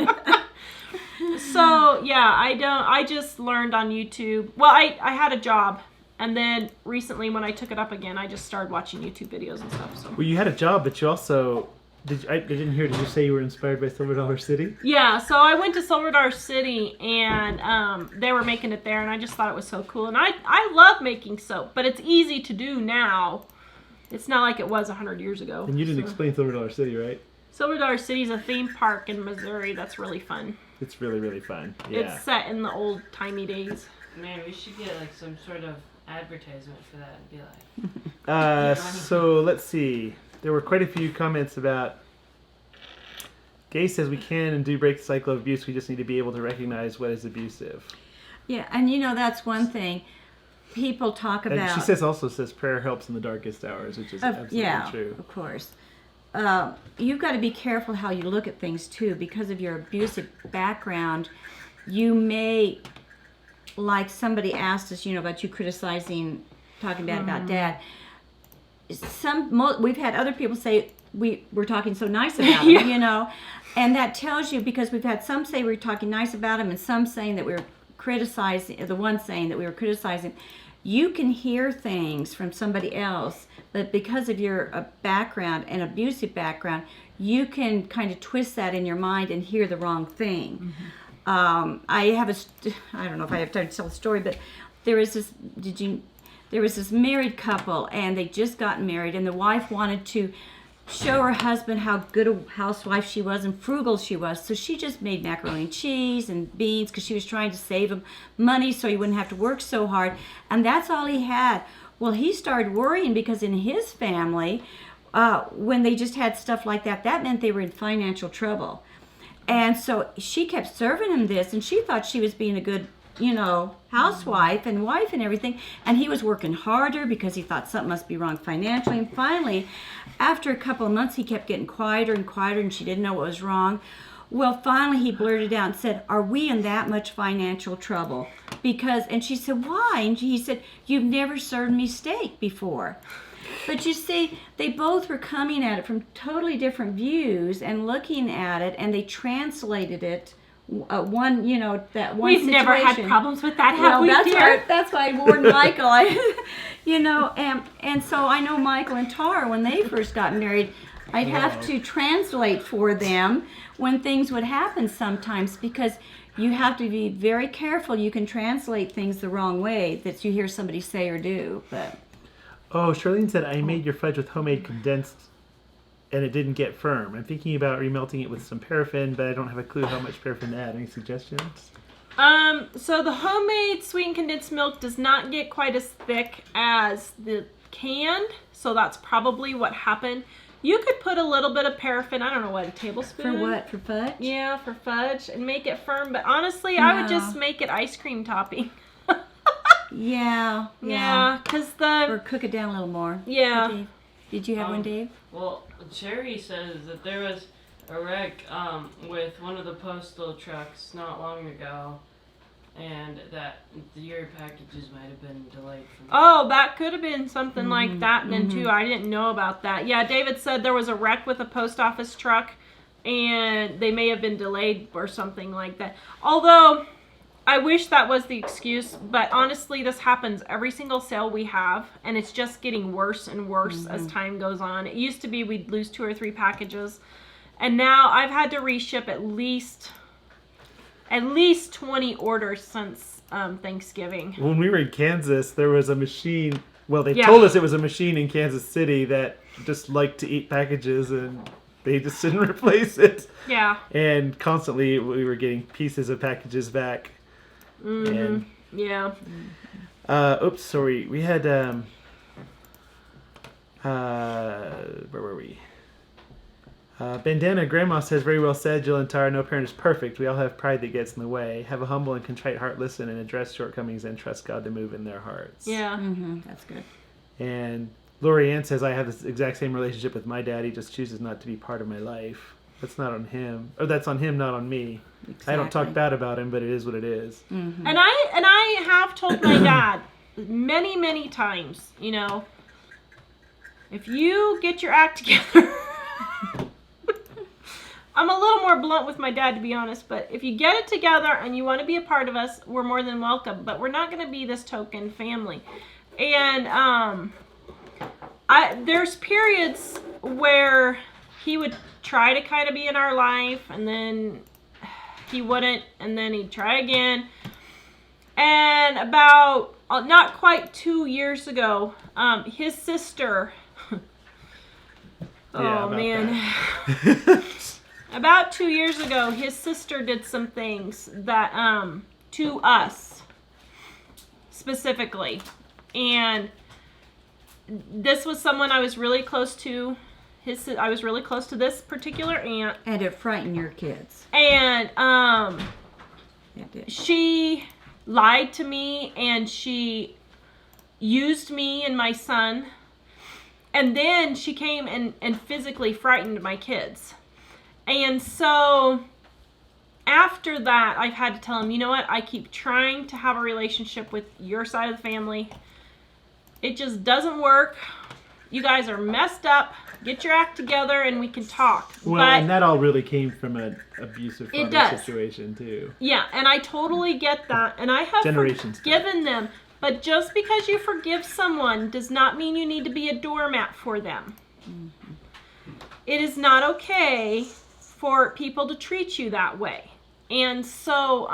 So, yeah, I just learned on YouTube. Well, I had a job. And then recently when I took it up again, I just started watching YouTube videos and stuff. So. Well, you had a job, but you also I didn't hear. Did you say you were inspired by Silver Dollar City? Yeah, so I went to Silver Dollar City and they were making it there, and I just thought it was so cool. And I love making soap, but it's easy to do now. It's not like it was 100 years ago. And you didn't explain Silver Dollar City, right? Silver Dollar City is a theme park in Missouri that's really fun. It's really, really fun. Yeah. It's set in the old-timey days. Man, we should get some sort of advertisement for that and be like. So let's see. There were quite a few comments about. Gay says we can and do break the cycle of abuse. We just need to be able to recognize what is abusive. Yeah, and that's one thing. People talk about. And she also says prayer helps in the darkest hours, which is absolutely true. Of course. You've got to be careful how you look at things too, because of your abusive background. You may, like somebody asked us, about you criticizing, talking bad about Dad. We've had other people say we're talking so nice about him, and that tells you, because we've had some say we're talking nice about him, and some saying that we were criticizing. The one saying that we were criticizing. You can hear things from somebody else, but because of your background, an abusive background, you can kind of twist that in your mind and hear the wrong thing. Mm-hmm. I don't know if I have time to tell the story, but there was this married couple, and they just gotten married, and the wife wanted to show her husband how good a housewife she was and frugal she was. So she just made macaroni and cheese and beans because she was trying to save him money so he wouldn't have to work so hard. And that's all he had. Well, he started worrying because in his family, when they just had stuff like that, that meant they were in financial trouble. And so she kept serving him this, and she thought she was being a good housewife and wife and everything, and he was working harder because he thought something must be wrong financially. And finally, after a couple of months, he kept getting quieter and quieter, and she didn't know what was wrong. Well, finally he blurted out and said, "Are we in that much financial trouble?" And she said, "Why?" And he said, "You've never served me steak before." But you see, they both were coming at it from totally different views and looking at it, and they translated it. That one We've situation. never had problems with that, have we, dear? That's why I warned Michael. And so I know Michael and Tara, when they first got married, I'd have to translate for them when things would happen sometimes, because you have to be very careful. You can translate things the wrong way that you hear somebody say or do. But Charlene said, I made your fudge with homemade condensed and it didn't get firm. I'm thinking about remelting it with some paraffin, but I don't have a clue how much paraffin to add. Any suggestions? So the homemade sweetened condensed milk does not get quite as thick as the canned, so that's probably what happened. You could put a little bit of paraffin, I don't know what, a tablespoon? For what? For fudge? Yeah, for fudge, and make it firm, but honestly, I would just make it ice cream topping. Yeah. Because Or cook it down a little more. Yeah. Dave, did you have one, Dave? Well, Cherry says that there was a wreck with one of the postal trucks not long ago, and that your packages might have been delayed. That could have been something like that then too. I didn't know about that. Yeah, David said there was a wreck with a post office truck, and they may have been delayed or something like that. Although, I wish that was the excuse, but honestly, this happens every single sale we have, and it's just getting worse and worse as time goes on. It used to be we'd lose 2 or 3 packages, and now I've had to reship at least 20 orders since Thanksgiving. When we were in Kansas, there was a machine. Well, they told us it was a machine in Kansas City that just liked to eat packages, and they just didn't replace it. Yeah. And constantly we were getting pieces of packages back. And Yeah. oops, sorry. We had where were we? Bandana Grandma says, very well said, Jill and Tara. No parent is perfect. We all have pride that gets in the way. Have a humble and contrite heart, listen and address shortcomings, and trust God to move in their hearts. Yeah. That's good. And Lori Ann says, I have this exact same relationship with my dad. He just chooses not to be part of my life. That's not on him. Or that's on him, not on me. Exactly. I don't talk bad about him, but it is what it is. And I have told my dad many, many times, you know, if you get your act together, I'm a little more blunt with my dad, to be honest, but if you get it together and you want to be a part of us, we're more than welcome, but we're not going to be this token family. And there's periods where he would try to kind of be in our life, and then he wouldn't, and then he'd try again. And about not quite 2 years ago, his sister, about 2 years ago, his sister did some things that to us specifically, and this was someone I was really close to. I was really close to this particular aunt. And it frightened your kids. And she lied to me, and she used me and my son. And then she came and physically frightened my kids. And so after that, I've had to tell him, you know what? I keep trying to have a relationship with your side of the family. It just doesn't work. You guys are messed up. Get your act together and we can talk. Well, and that all really came from an abusive father situation, too. Yeah, and I totally get that. And I have forgiven them. But just because you forgive someone does not mean you need to be a doormat for them. It is not okay for people to treat you that way. And so,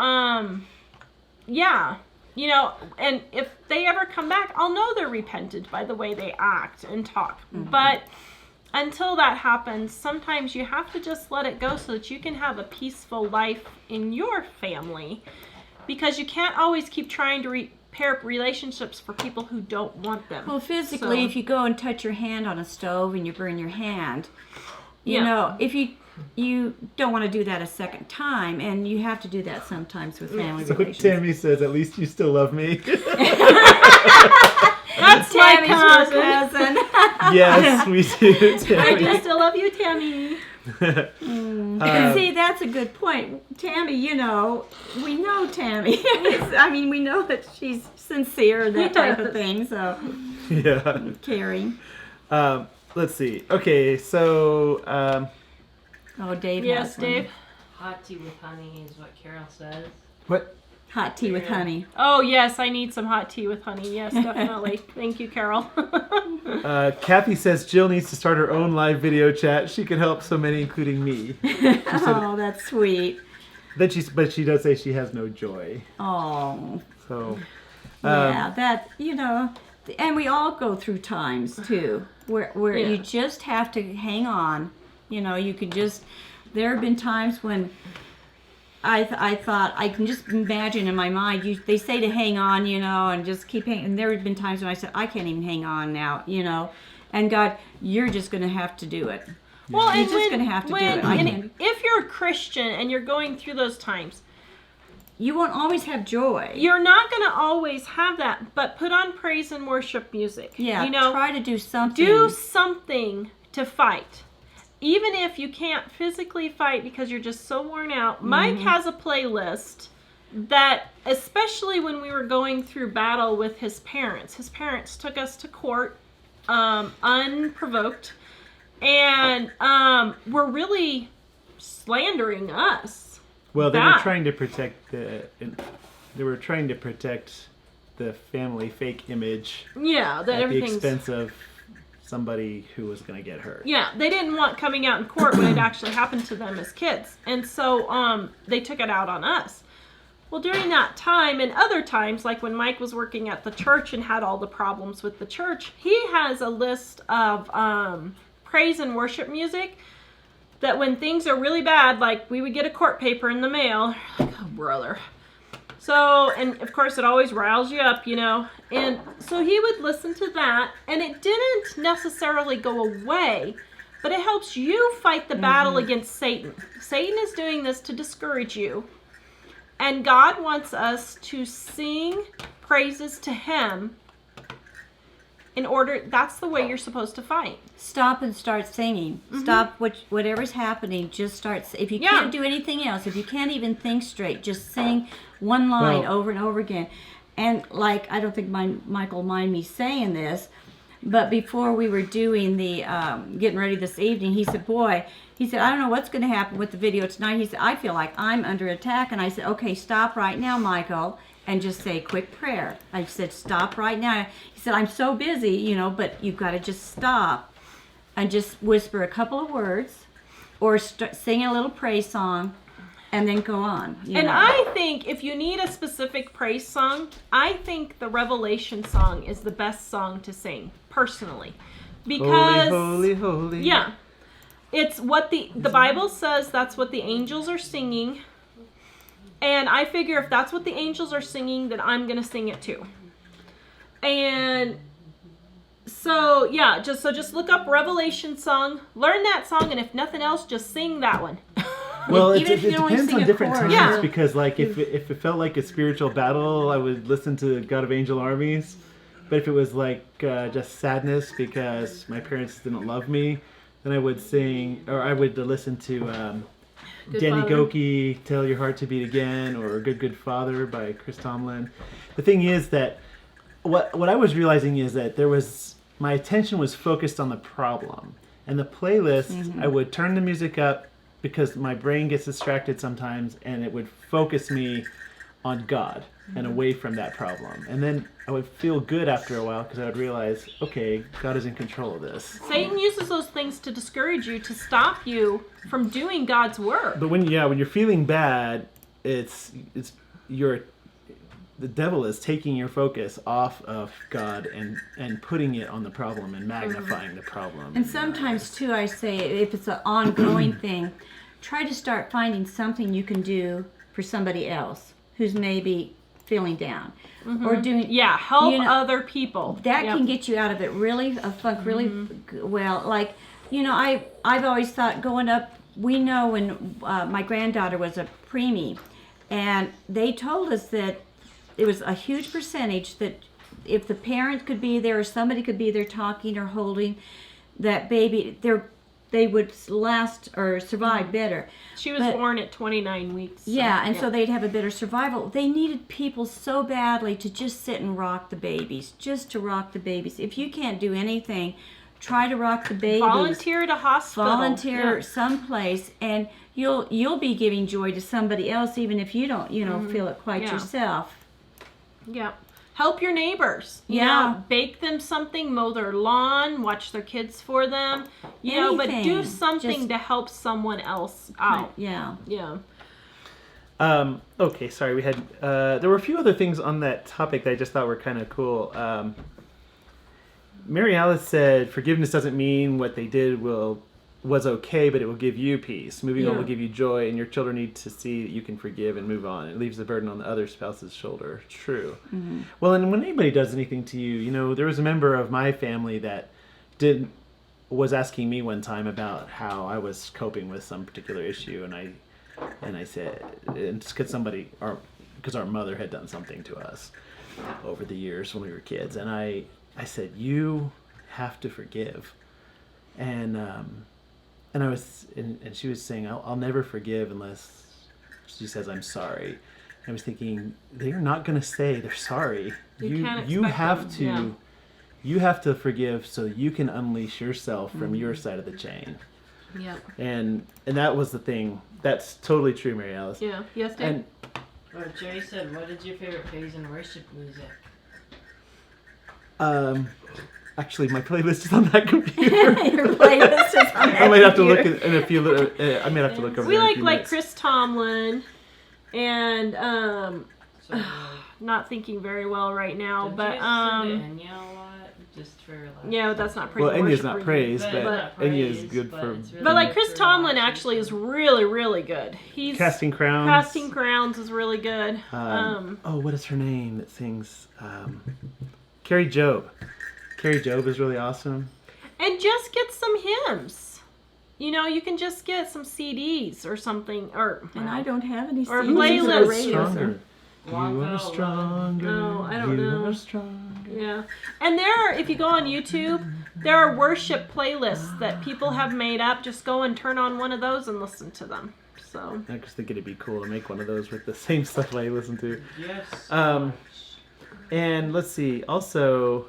yeah. You know, and if they ever come back, I'll know they're repentant by the way they act and talk. But until that happens, sometimes you have to just let it go so that you can have a peaceful life in your family. Because you can't always keep trying to repair relationships for people who don't want them. Well, physically, if you go and touch your hand on a stove and you burn your hand, you know, if you don't want to do that a second time, and you have to do that sometimes with family relations. So Tammy says, at least you still love me. That's Tammy's my cousin. Yes, we do, Tammy. I do still love you, Tammy. See, that's a good point. Tammy, you know, we know Tammy. I mean, we know that she's sincere, that type of thing, so. Yeah. Caring. Let's see. Okay, so... Dave Yes, has one. Dave. Hot tea with honey is what Carol says. What? Hot tea with honey. Oh, yes, I need some hot tea with honey. Yes, definitely. Thank you, Carol. Kathy says Jill needs to start her own live video chat. She can help so many, including me. Oh, that's sweet. But she does say she has no joy. Oh. So. Yeah, that, you know, and we all go through times, too, where you just have to hang on. You know, you could just, there have been times when I thought, I can just imagine in my mind, they say to hang on, you know, and just keep hanging. And there have been times when I said, I can't even hang on now, you know. And God, you're just going to have to do it. Well, you're just going to have to do it. And if you're a Christian and you're going through those times, you won't always have joy. You're not going to always have that, but put on praise and worship music. Yeah, you know, try to do something. Do something to fight. Even if you can't physically fight because you're just so worn out, Mike has a playlist that, especially when we were going through battle with his parents took us to court unprovoked, and were really slandering us. Well, they were trying to protect they were trying to protect the family fake image Yeah, that at the everything's... expense of somebody who was going to get hurt. Yeah, they didn't want coming out in court when it actually happened to them as kids. And so they took it out on us. Well, during that time and other times, like when Mike was working at the church and had all the problems with the church, he has a list of praise and worship music that when things are really bad, like we would get a court paper in the mail, like, oh, brother. So, and of course it always riles you up, you know. And so he would listen to that, and it didn't necessarily go away, but it helps you fight the battle against Satan. Satan is doing this to discourage you. And God wants us to sing praises to him in order, that's the way you're supposed to fight. Stop and start singing. Stop whatever's happening, just start. If you can't do anything else, if you can't even think straight, just sing one line over and over again. And like, I don't think Michael mind me saying this, but before we were doing the getting ready this evening, he said, I don't know what's going to happen with the video tonight. He said, I feel like I'm under attack. And I said, okay, stop right now, Michael, and just say a quick prayer. I said, stop right now. He said, I'm so busy, you know, but you've got to just stop and just whisper a couple of words or sing a little praise song and then go on. And I think if you need a specific praise song, I think the Revelation song is the best song to sing, personally. Because, holy, holy, holy. Yeah. It's what the Bible says, that's what the angels are singing. And I figure if that's what the angels are singing, then I'm going to sing it too. And so, yeah, just look up Revelation song, learn that song, and if nothing else, just sing that one. Well, it Even if you don't depends sing on a different chorus. times Yeah. because, like, if it felt like a spiritual battle, I would listen to God of Angel Armies. But if it was like just sadness because my parents didn't love me, then I would sing, or I would listen to Danny Father. Goki, Tell Your Heart to Beat Again, or Good Good Father by Chris Tomlin. The thing is that what I was realizing is that my attention was focused on the problem. And the playlist, I would turn the music up because my brain gets distracted sometimes, and it would focus me on God and away from that problem. And then I would feel good after a while because I would realize, okay, God is in control of this. Satan uses those things to discourage you, to stop you from doing God's work. But when you're feeling bad, the devil is taking your focus off of God and putting it on the problem and magnifying the problem. And sometimes, too, I say, if it's an ongoing thing, try to start finding something you can do for somebody else who's maybe feeling down. Or doing... Yeah, help you know, other people. That Yep. can get you out of it really, a funk really well. Like, you know, I've always thought growing up, we know when my granddaughter was a preemie, and they told us that it was a huge percentage that if the parent could be there or somebody could be there talking or holding that baby, they would last or survive better. She was But- born at 29 weeks. So, Yeah, and so they'd have a better survival. They needed people so badly to just sit and rock the babies, just to rock the babies. If you can't do anything, try to rock the babies. Volunteer at a hospital. Volunteer Yeah. someplace, and you'll be giving joy to somebody else, even if you don't, feel it quite Yeah. yourself. Yeah. Help your neighbors. You Yeah. know, bake them something, mow their lawn, watch their kids for them. You know, but do Anything. something Just- to help someone else out. Yeah. Yeah. Okay, sorry. We had there were a few other things on that topic that I just thought were kind of cool. Mary Alice said, "Forgiveness doesn't mean what they did was okay, but it will give you peace. Moving on Yeah. will give you joy, and your children need to see that you can forgive and move on. It leaves the burden on the other spouse's shoulder." True. Well, and when anybody does anything to you, there was a member of my family that was asking me one time about how I was coping with some particular issue, and I said, it's because our mother had done something to us over the years when we were kids, and I said, you have to forgive, and she was saying, I'll never forgive unless she says I'm sorry. And I was thinking, they're not going to say they're sorry. You can't you expect have them, to. yeah. You have to forgive so you can unleash yourself from your side of the chain. Yeah. And that was the thing. That's totally true, Mary Alice. Yeah. Yes, Dave? And Or Jerry said, what is your favorite praise and worship music? Actually, my playlist is on that computer. Your playlist is on that I might have to look computer. in a few. I might have to look over. We there in a like few like minutes. Chris Tomlin, and So, not thinking very well right now, don't but you guys listen to Enya a lot? Just for like... yeah, but that's not praise. Well, and Enya's worship not really. praise, But but it's not Enya is praise, good but for. it's really But like good Chris for Tomlin relaxation. actually is really, really good. He's Casting Crowns. Casting Crowns is really good. Oh, what is her name that sings? Carrie Job. Carrie Job is really awesome. And just get some hymns. You know, you can just get some CDs or something, or And I don't have any Or CDs playlists. on the You are radio, so- stronger. You Wonka, are stronger. Oh, I don't you know. are stronger. yeah. And there are, if you go on YouTube, there are worship playlists that people have made up. Just go and turn on one of those and listen to them. So I just think it'd be cool to make one of those with the same stuff I listen to. Yes. And let's see. Also,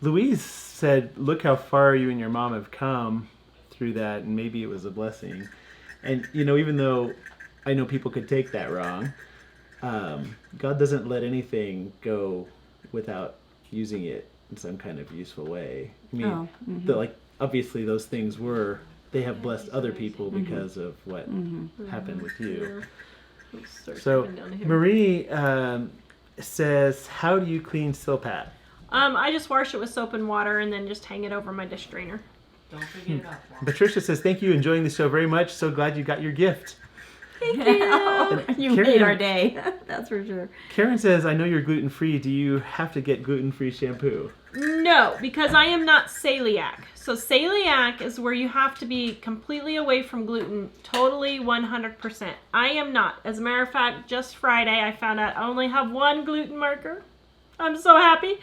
Louise said, "Look how far you and your mom have come through that, and maybe it was a blessing." And you know, even though I know people could take that wrong, God doesn't let anything go without using it in some kind of useful way. I mean, like obviously those things they have blessed other people because of what happened with you. let's start So coming down here. Marie says, "How do you clean Silpat?" I just wash it with soap and water and then just hang it over my dish drainer. Don't forget about that. Patricia says, "Thank you, enjoying the show very much. So glad you got your gift." You Karen- made our day. That's for sure. Karen says, "I know you're gluten free. Do you have to get gluten free shampoo?" No, because I am not celiac. So celiac is where you have to be completely away from gluten, totally 100%. I am not. As a matter of fact, just Friday I found out I only have one gluten marker. I'm so happy.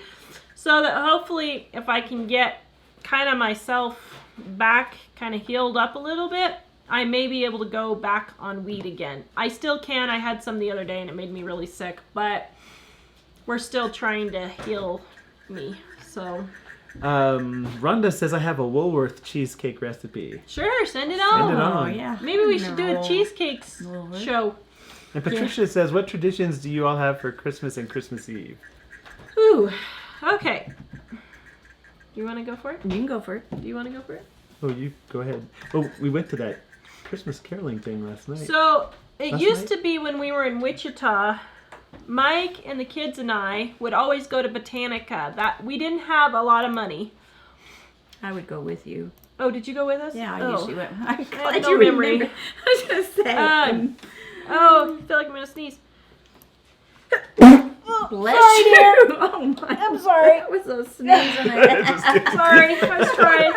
So that hopefully if I can get kind of myself back, kind of healed up a little bit, I may be able to go back on wheat again. I still can. I had some the other day and it made me really sick, but we're still trying to heal me. So Rhonda says, "I have a Woolworth cheesecake recipe." sure, send it Send on. it on. Oh, yeah. Maybe we should do a Roll. cheesecakes Roll it. show. And Patricia says, "What traditions do you all have for Christmas and Christmas Eve?" Ooh, okay. Do you want to go for it? You can go for it. Do you want to go for it? Oh, you go ahead. Oh, we went to that Christmas caroling thing last night. So it Last used night? to be when we were in Wichita, Mike and the kids and I would always go to Botanica. That we didn't have a lot of money. I would go with you. Oh, did you go with us? Yeah, I oh. usually went. I'm glad no you memory. remember. I was just saying. Oh, I feel like I'm gonna sneeze. Bless sorry, you. dear. Oh my. I'm sorry. That was a sneeze in it. Sorry, I was trying.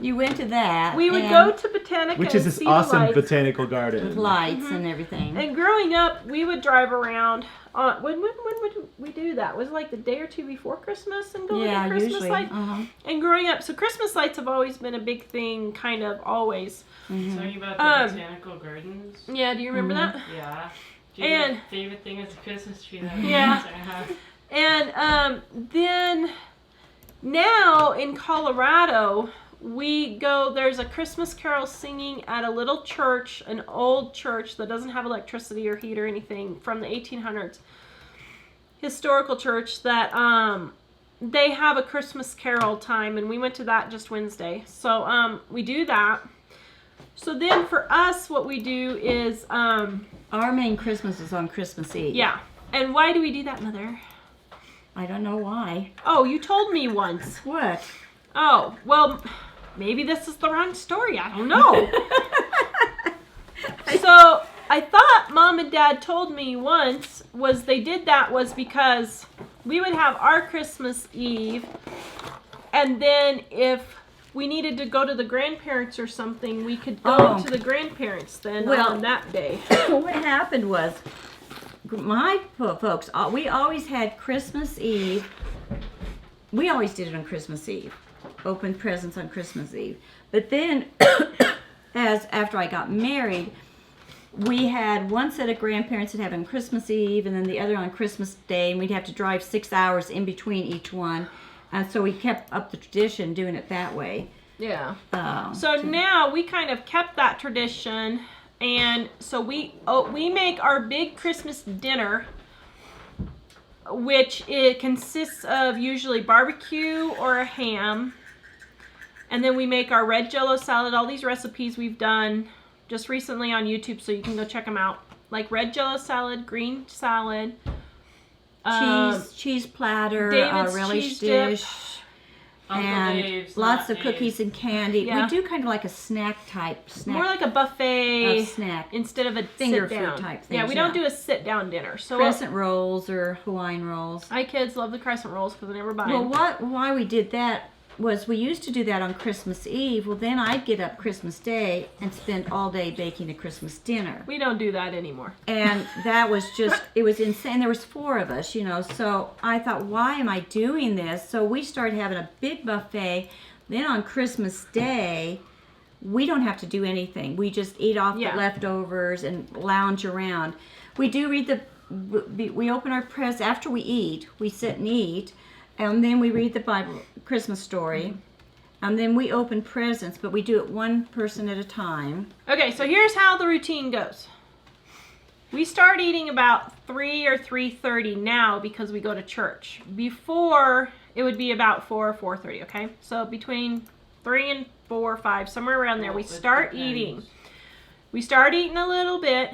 You went to that. We would and go to Botanica Which is and this see awesome the lights. botanical garden. with lights and everything. And growing up, we would drive around. When would we do that? Was it like the day or two before Christmas and go Yeah, to Christmas usually. lights? Uh-huh. And growing up, so Christmas lights have always been a big thing, kind of always. Talking about the botanical gardens. Yeah, do you remember that? Yeah. And- Your favorite thing is a Christmas tree. That Yeah. I have. And then now in Colorado, we go, there's a Christmas carol singing at a little church, an old church that doesn't have electricity or heat or anything, from the 1800s. Historical church that they have a Christmas carol time, and we went to that just Wednesday. So we do that. So then for us, what we do is Our main Christmas is on Christmas Eve. yeah. And why do we do that, Mother? I don't know why. Oh, you told me once. What? Oh, well, maybe this is the wrong story. I don't know. So I thought Mom and Dad told me once they did that was because we would have our Christmas Eve, and then if we needed to go to the grandparents or something, we could go Oh. to the grandparents then Well- on that day. What happened was, my folks, we always had Christmas Eve. We always did it on Christmas Eve. Opened presents on Christmas Eve. But then, after I got married, we had one set of grandparents that had on Christmas Eve, and then the other on Christmas Day, and we'd have to drive 6 hours in between each one. And so we kept up the tradition doing it that way. Yeah. So now we kind of kept that tradition, And so we make our big Christmas dinner, which it consists of usually barbecue or a ham. And then we make our red Jello salad. All these recipes we've done just recently on YouTube, so you can go check them out. Like red Jello salad, green salad, cheese platter, David's relish cheese dip. dish, Uncle and Dave's, lots not of cookies and candy. Yeah. We do kind of like a snack More like a buffet of snack. instead of a Finger sit down food type Yeah, things, we don't yeah. do a sit down dinner. So Crescent rolls or Hawaiian rolls. my kids love the crescent rolls because I never buy Well, them. why we did that was we used to do that on Christmas Eve. Well, then I'd get up Christmas Day and spend all day baking a Christmas dinner. We don't do that anymore. And that was just, it was insane. There was 4 of us, so I thought, why am I doing this? So we started having a big buffet. Then on Christmas Day, we don't have to do anything. We just eat off the leftovers and lounge around. We do read we open our presents after we eat. We sit and eat. And then we read the Bible, Christmas story. And then we open presents, but we do it one person at a time. Okay, so here's how the routine goes. We start eating about 3 or 3:30 now because we go to church. Before, it would be about 4 or 4:30, okay? So between 3 and 4 or 5, somewhere around there, we start eating. We start eating a little bit.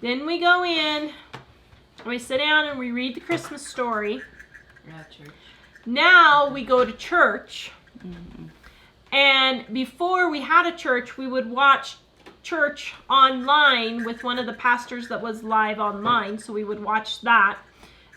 Then we go in, we sit down and we read the Christmas story. Church. Now we go to church. And before we had a church, we would watch church online with one of the pastors that was live online. So we would watch that.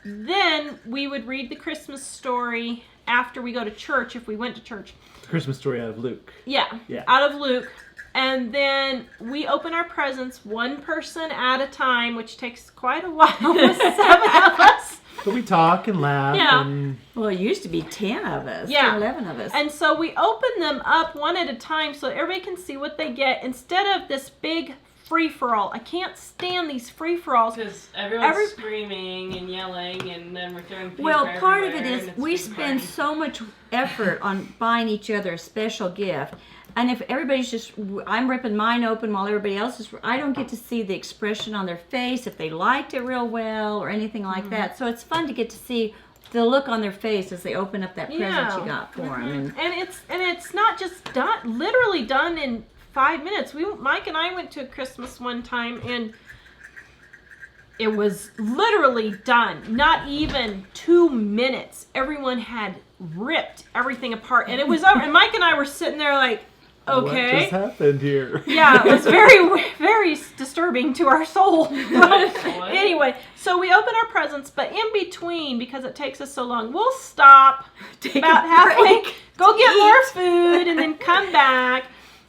Then we would read the Christmas story after we go to church if we went to church. The Christmas story out of Luke. Yeah, out of Luke. And then we open our presents one person at a time, which takes quite a while with 7 of us. But we talk and laugh. Yeah. And Well, it used to be 10 of us, Yeah. 11 of us. And so we open them up one at a time so everybody can see what they get instead of this big free-for-all. I can't stand these free-for-alls. Because everyone's screaming and yelling, and then we're throwing paper Well, part of it everywhere, is and it's we big spend party. so much effort on buying each other a special gift. And if everybody's just, I'm ripping mine open while everybody else is, I don't get to see the expression on their face, if they liked it real well or anything like that. So it's fun to get to see the look on their face as they open up that present you got for them. And it's not just done, literally done in 5 minutes. Mike and I went to a Christmas one time and it was literally done. Not even 2 minutes. Everyone had ripped everything apart and it was over. And Mike and I were sitting there like, okay. What just happened here? Yeah, it was very, very disturbing to our soul. But anyway, so we open our presents, but in between, because it takes us so long, we'll stop about halfway, go get more food, and then come back.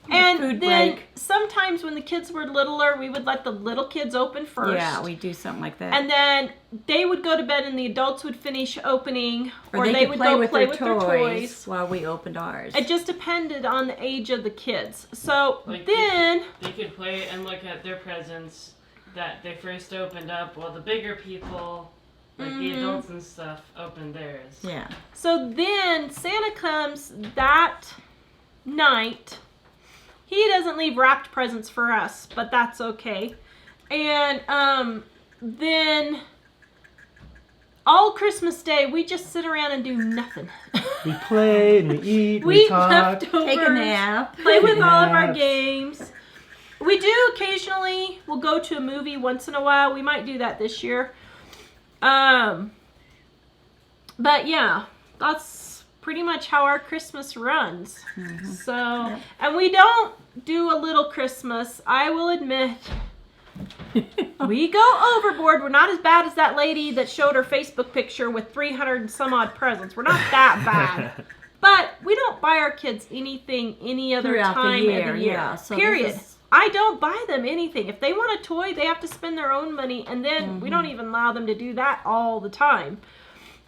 And Food then break. sometimes when the kids were littler, we would let the little kids open first. Yeah, we do something like that. And then they would go to bed and the adults would finish opening, or they could would play go with play their with their toys. while we opened ours. It just depended on the age of the kids. So Like then... They could play and look at their presents that they first opened up, while the bigger people, like the adults and stuff, opened theirs. Yeah. So then Santa comes that night. He doesn't leave wrapped presents for us, but that's okay. And then all Christmas Day, we just sit around and do nothing. We play and we eat, We we talk. leftovers, Take a nap. play with Take all of our naps. games. We do occasionally, we'll go to a movie once in a while. We might do that this year. But yeah, that's pretty much how our Christmas runs. So, and we don't do a little Christmas. I will admit, we go overboard. We're not as bad as that lady that showed her Facebook picture with 300 and some odd presents. We're not that bad. But we don't buy our kids anything any other Throughout the time year, of the year. yeah. So Period. this is- I don't buy them anything. If they want a toy, they have to spend their own money, and then we don't even allow them to do that all the time.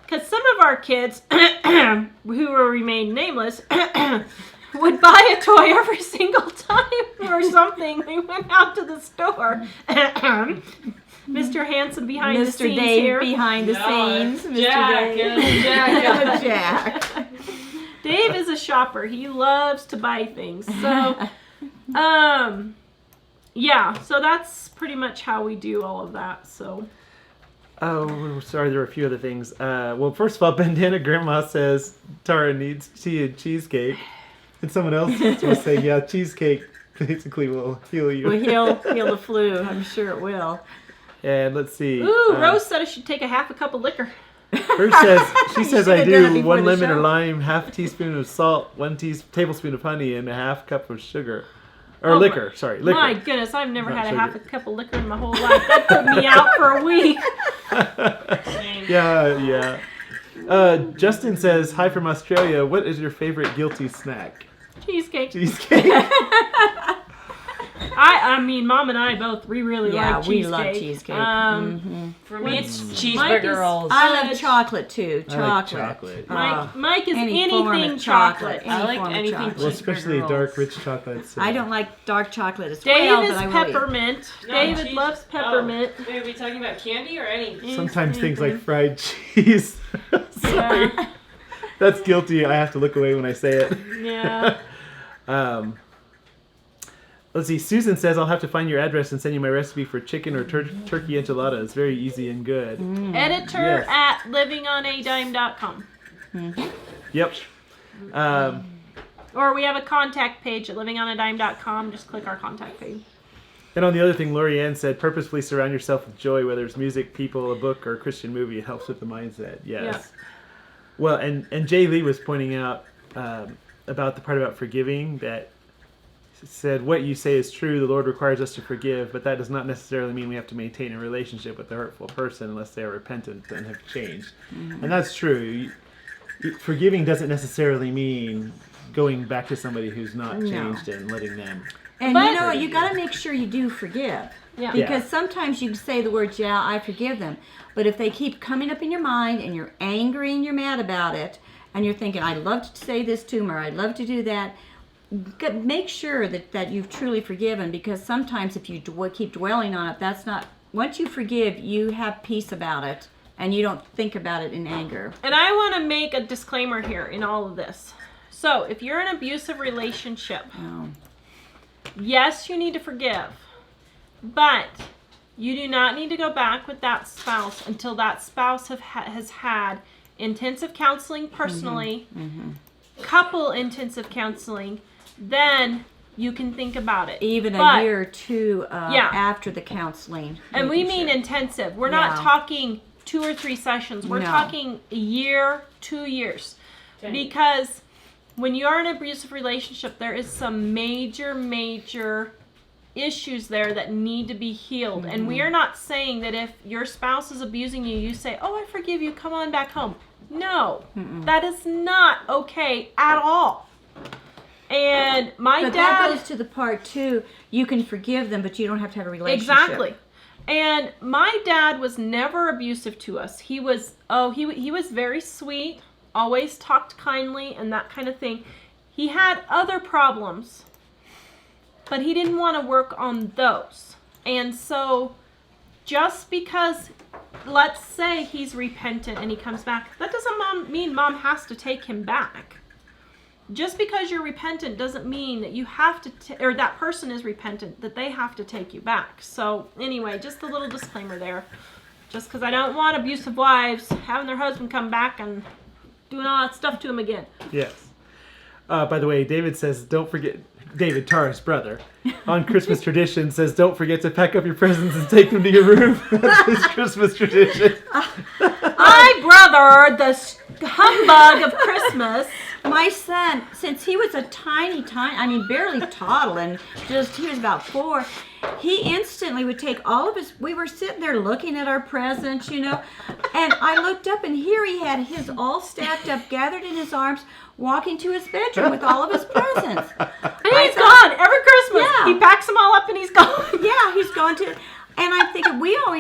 Because some of our kids, who will remain nameless, would buy a toy every single time or something. We went out to the store. Mr. Handsome behind the Mr. scenes Dave here. behind the scenes. It's Jack, Dave. Jack. Jack. Dave is a shopper. He loves to buy things. So, Yeah, so that's pretty much how we do all of that. So. Oh, sorry, there were a few other things. Well, first of all, Bandana Grandma says Tara needs tea and cheesecake. And someone else will say, yeah, cheesecake basically will heal you. Will heal the flu. I'm sure it will. And let's see. Ooh, Rose said I should take a half a cup of liquor. She says I should've done it do before 1 the lemon or show. lime, half teaspoon of salt, 1 tablespoon of honey, and a half cup of sugar. Or Oh liquor, sorry, liquor. My goodness, I've never Not had a sugar. half a cup of liquor in my whole life. That put me out for a week. Yeah. Justin says, hi from Australia. What is your favorite guilty snack? Cheesecake. Cheesecake. I mean, Mom and I both, we really like cheesecake. we love cheesecake. For me, it's Mike cheeseburger is- rolls. I love chocolate too. I like Chocolate. chocolate. Mike is any form of anything chocolate. Any I like form of anything chocolate. Well, especially Cheeseburger dark, rolls. rich chocolates. I don't like dark chocolate as Dave well, is but I will eat. peppermint. No, David cheese- loves peppermint. Oh, are we talking about candy or any? Sometimes things like fried cheese. Sorry. Yeah. That's guilty. I have to look away when I say it. Yeah. Let's see. Susan says, I'll have to find your address and send you my recipe for chicken or turkey enchilada. It's very easy and good. Editor Yes. at livingonadime.com. Yep. Or we have a contact page at livingonadime.com. Just click our contact page. And on the other thing, Lori Ann said, purposefully surround yourself with joy, whether it's music, people, a book, or a Christian movie. It helps with the mindset. Yes. Yeah. Well, and Jay Lee was pointing out about the part about forgiving, that said, what you say is true. The Lord requires us to forgive, but that does not necessarily mean we have to maintain a relationship with the hurtful person unless they are repentant and have changed. And that's true. Forgiving doesn't necessarily mean going back to somebody who's not changed and letting them. And But- you know, you got to make sure you do forgive. Yeah. Because sometimes you can say the words, yeah, I forgive them. But if they keep coming up in your mind and you're angry and you're mad about it, and you're thinking, I'd love to say this to him or I'd love to do that, make sure that you've truly forgiven, because sometimes if you keep dwelling on it, that's not, once you forgive, you have peace about it and you don't think about it in anger. And I want to make a disclaimer here in all of this. So, if you're in an abusive relationship, Oh. yes, you need to forgive. But you do not need to go back with that spouse until that spouse has had intensive counseling personally, couple intensive counseling. Then you can think about it. Even But- a year or two Yeah. after the counseling. And we making mean sure. intensive. We're not Yeah. talking 2 or 3 sessions. We're No. talking a year, 2 years. 10. Because when you are in an abusive relationship, there is some major issues there that need to be healed. And we are not saying that if your spouse is abusing you, you say, oh, I forgive you, come on back home. No, that is not okay at all. And my But dad... that goes to the part too, you can forgive them, but you don't have to have a relationship. Exactly. And my dad was never abusive to us. He was he was very sweet, always talked kindly and that kind of thing. He had other problems, but he didn't want to work on those. And so just because, let's say he's repentant and he comes back, that doesn't mean mom has to take him back. Just because you're repentant doesn't mean that you have to, or that person is repentant, that they have to take you back. So anyway, just a little disclaimer there. Just because I don't want abusive wives having their husband come back and doing all that stuff to them again. Yes. By the way, David says, don't forget, David, Tara's brother, on Christmas tradition says, don't forget to pack up your presents and take them to your room. That's his Christmas tradition. My brother, the humbug of Christmas. My son, since he was a tiny, barely toddling, he was about 4, he instantly would take all of his, we were sitting there looking at our presents, and I looked up and here he had his all stacked up, gathered in his arms, walking to his bedroom with all of his presents. And he's gone every Christmas. Yeah. He packs them all up and he's gone. Yeah, he's gone to, and I'm thinking,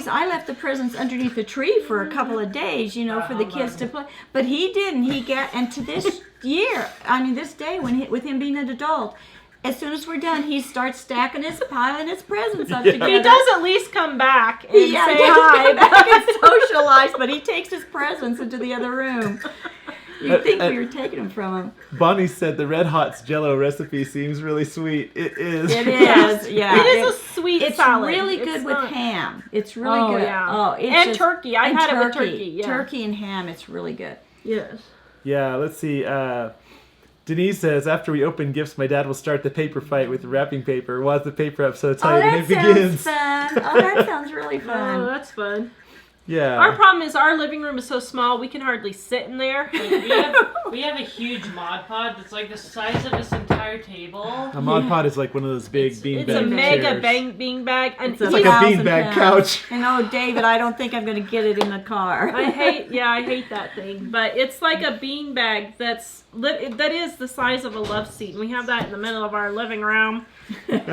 I left the presents underneath the tree for a couple of days, for the kids to play. But he didn't. And to this year, this day, with him being an adult, as soon as we're done, he starts piling his presents up together. He does at least come back and Yeah, say he does hi. come back and socialize, but he takes his presents into the other room. You'd think we were taking them from him. Bonnie said the Red Hot's Jello recipe seems really sweet. It is. It is, yeah. It is a sweet It's salad. really It's good not- with ham. It's really Oh, good. yeah. Oh, it's And just, turkey. I've and had it with turkey. Yeah. Turkey and ham. It's really good. Yes. Yeah, let's see. Denise says, after we open gifts, my dad will start the paper fight with the wrapping paper. Wads the paper up so Oh, tight and that it sounds begins. fun. Oh, that sounds really Oh, fun. that's fun. Yeah. Our problem is our living room is so small we can hardly sit in there. Like, we have a huge Mod Pod that's like the size of this entire table. A Mod Pod is like one of those big It's beanbag a mega chairs. bean bag, and It's It's like a 1,000 beanbag pounds. couch. And oh, David, I don't think I'm going to get it in the car. I hate that thing. But it's like a bean bag that is the size of a love seat, and we have that in the middle of our living room. I want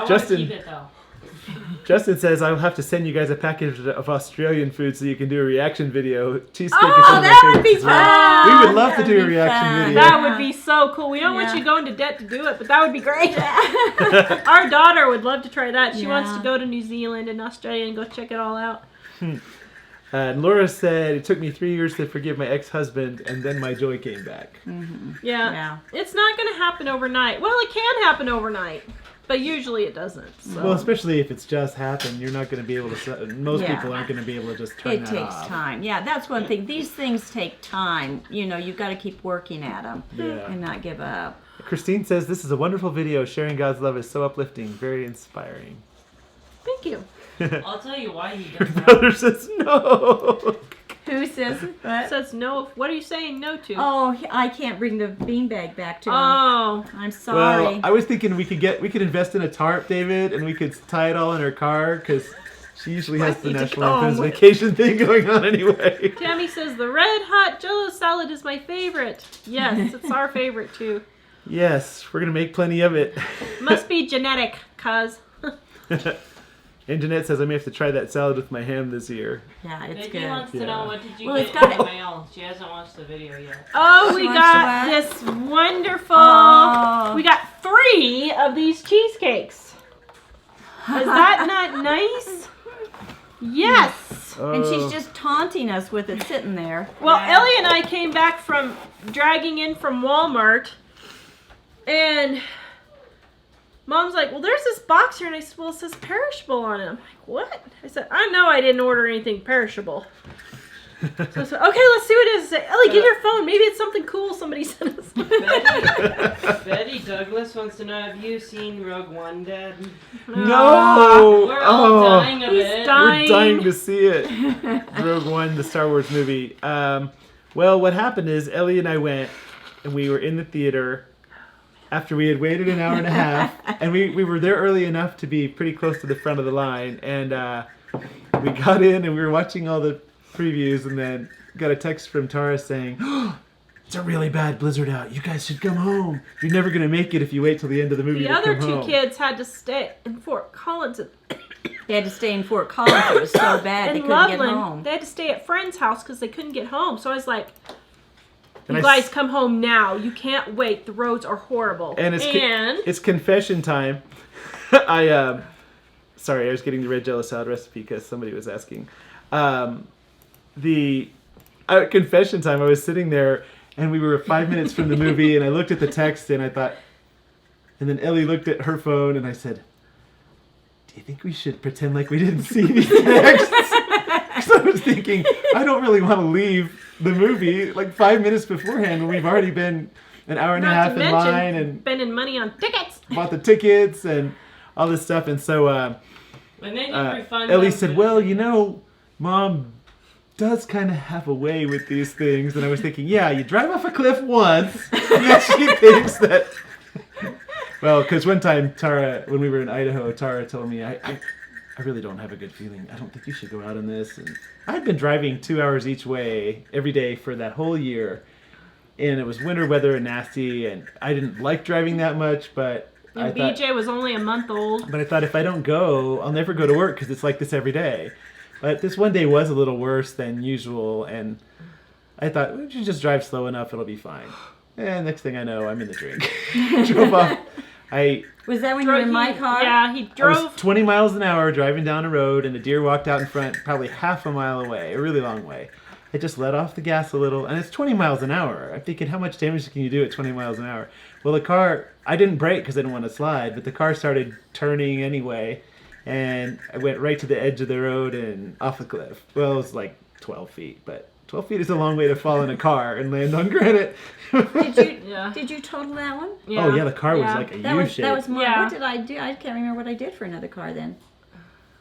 to Justin- keep it though. Justin says, I'll have to send you guys a package of Australian food so you can do a reaction video. Cheesecake Oh, is one of my that would be favorites as well. fun. We would love to That do would a be reaction fun. video. That would be so cool. We don't want Yeah. you going to debt to do it, but that would be great. Our daughter would love to try that. She wants to Yeah. go to New Zealand and Australia and go check it all out. And Laura said, it took me 3 years to forgive my ex-husband, and then my joy came back. Yeah. Yeah. It's not going to happen overnight. Well, it can happen overnight, but usually it doesn't. So. Well, especially if it's just happened, you're not going to be able to. Most Yeah. people aren't going to be able to just turn It that takes off. time. Yeah, that's one thing. These things take time. You know, you've got to keep working at them Yeah. and not give up. Christine says, this is a wonderful video. Sharing God's love is so uplifting, very inspiring. Thank you. I'll tell you why he does that. Brother says no. Who says It what? says no. What are you saying no to? Oh, I can't bring the beanbag back to him. Oh. I'm sorry. Well, I was thinking we could invest in a tarp, David, and we could tie it all in her car because she usually has the need to National go Lampoon's home. Vacation thing going on anyway. Tammy says the red hot Jello salad is my favorite. Yes, it's our favorite too. Yes, we're gonna make plenty of it. Must be genetic, cuz. And Jeanette says I may have to try that salad with my ham this year. Yeah, it's Vicky good. wants to Yeah. know what did you Well, get it's got in the it- mail. She hasn't watched the video yet. Oh, we She wants got to this wonderful. Oh. We got 3 of these cheesecakes. Is that not nice? Yes. And Oh. she's just taunting us with it sitting there. Well, Yeah. Ellie and I came back from dragging in from Walmart, and Mom's like, well, there's this box here, and I said, well, it says perishable on it. I'm like, what? I said, I know I didn't order anything perishable. So I said, okay, let's see what it is. I said, Ellie, get your phone. Maybe it's something cool somebody sent us. Betty Douglas wants to know, have you seen Rogue One, Dad? No! We're all dying of He's it. dying. We're dying to see it. Rogue One, the Star Wars movie. Well, what happened is Ellie and I went, and we were in the theater after we had waited an hour and a half, and we were there early enough to be pretty close to the front of the line, and we got in and we were watching all the previews, and then got a text from Tara saying, oh, it's a really bad blizzard out. You guys should come home. You're never going to make it if you wait till the end of the movie The to other come 2 home. kids had to stay in Fort Collins They had to stay in Fort Collins. It was so bad they in couldn't get Loveland. home. They had to stay at friend's house because they couldn't get home. So I was like, And you I guys come home now. You can't wait. The roads are horrible. And And it's confession time. Sorry, I was getting the red Jello salad recipe because somebody was asking. Confession time. I was sitting there, and we were 5 minutes from the movie, and I looked at the text, and I thought, and then Ellie looked at her phone, and I said, "Do you think we should pretend like we didn't see these texts?" Because I was thinking, I don't really want to leave the movie like 5 minutes beforehand when we've already been an hour and a not half to in mention line and spending money on tickets. bought the tickets and all this stuff. And so And they didn't refund Ellie them said, for well, the you know, Mom does kind of have a way with these things. And I was thinking, yeah, you drive off a cliff once. Yeah, she thinks that. Well, because one time, Tara, when we were in Idaho, Tara told me, I really don't have a good feeling. I don't think you should go out on this. And I'd been driving 2 hours each way every day for that whole year. And it was winter weather and nasty. And I didn't like driving that much, but And I thought, BJ was only a month old. but I thought if I don't go, I'll never go to work because it's like this every day. But this one day was a little worse than usual, and I thought, we should just drive slow enough, it'll be fine. And next thing I know, I'm in the drink. Drove off. Was that when you were in my car? Yeah, he I was drove. 20 miles an hour driving down a road, and a deer walked out in front probably half a mile away, a really long way. I just let off the gas a little, and it's 20 miles an hour. I'm thinking, how much damage can you do at 20 miles an hour? Well, the car, I didn't brake because I didn't want to slide, but the car started turning anyway, and I went right to the edge of the road and off a cliff. Well, it was like 12 feet, but 12 feet is a long way to fall in a car and land on granite. Did you total that one? Oh, yeah, the car was like a U-shape. That was mine. Yeah. What did I do? I can't remember what I did for another car then.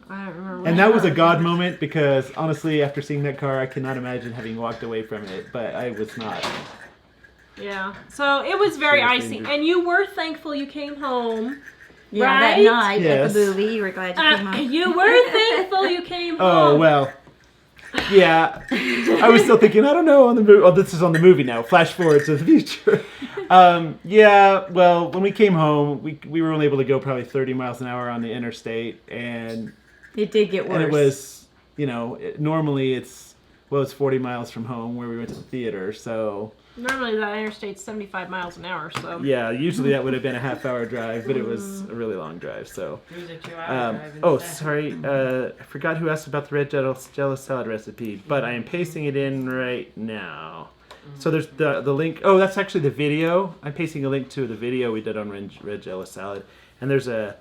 I don't remember. And that was a God moment because, honestly, after seeing that car, I cannot imagine having walked away from it, but I was not. Yeah. So it was very Seriously icy. injured. And you were thankful you came home. Yeah, Right? that night Yes. at the movie, you were glad you came home. You were thankful you came home. Oh, well. Yeah. I was still thinking, I don't know, on the movie. Oh, this is on the movie now. Flash forward to the future. Yeah, well, when we came home, we were only able to go probably 30 miles an hour on the interstate, and It did get worse. it was, normally it's 40 miles from home where we went to the theater, so Normally that interstate's 75 miles an hour, so. yeah, usually that would have been a half-hour drive, but it was a really long drive, so. It was a 2-hour drive Oh, instead. sorry, I forgot who asked about the red Jello salad recipe, but I am pasting it in right now. So there's the link. Oh, that's actually the video. I'm pasting a link to the video we did on red Jello salad, and there's a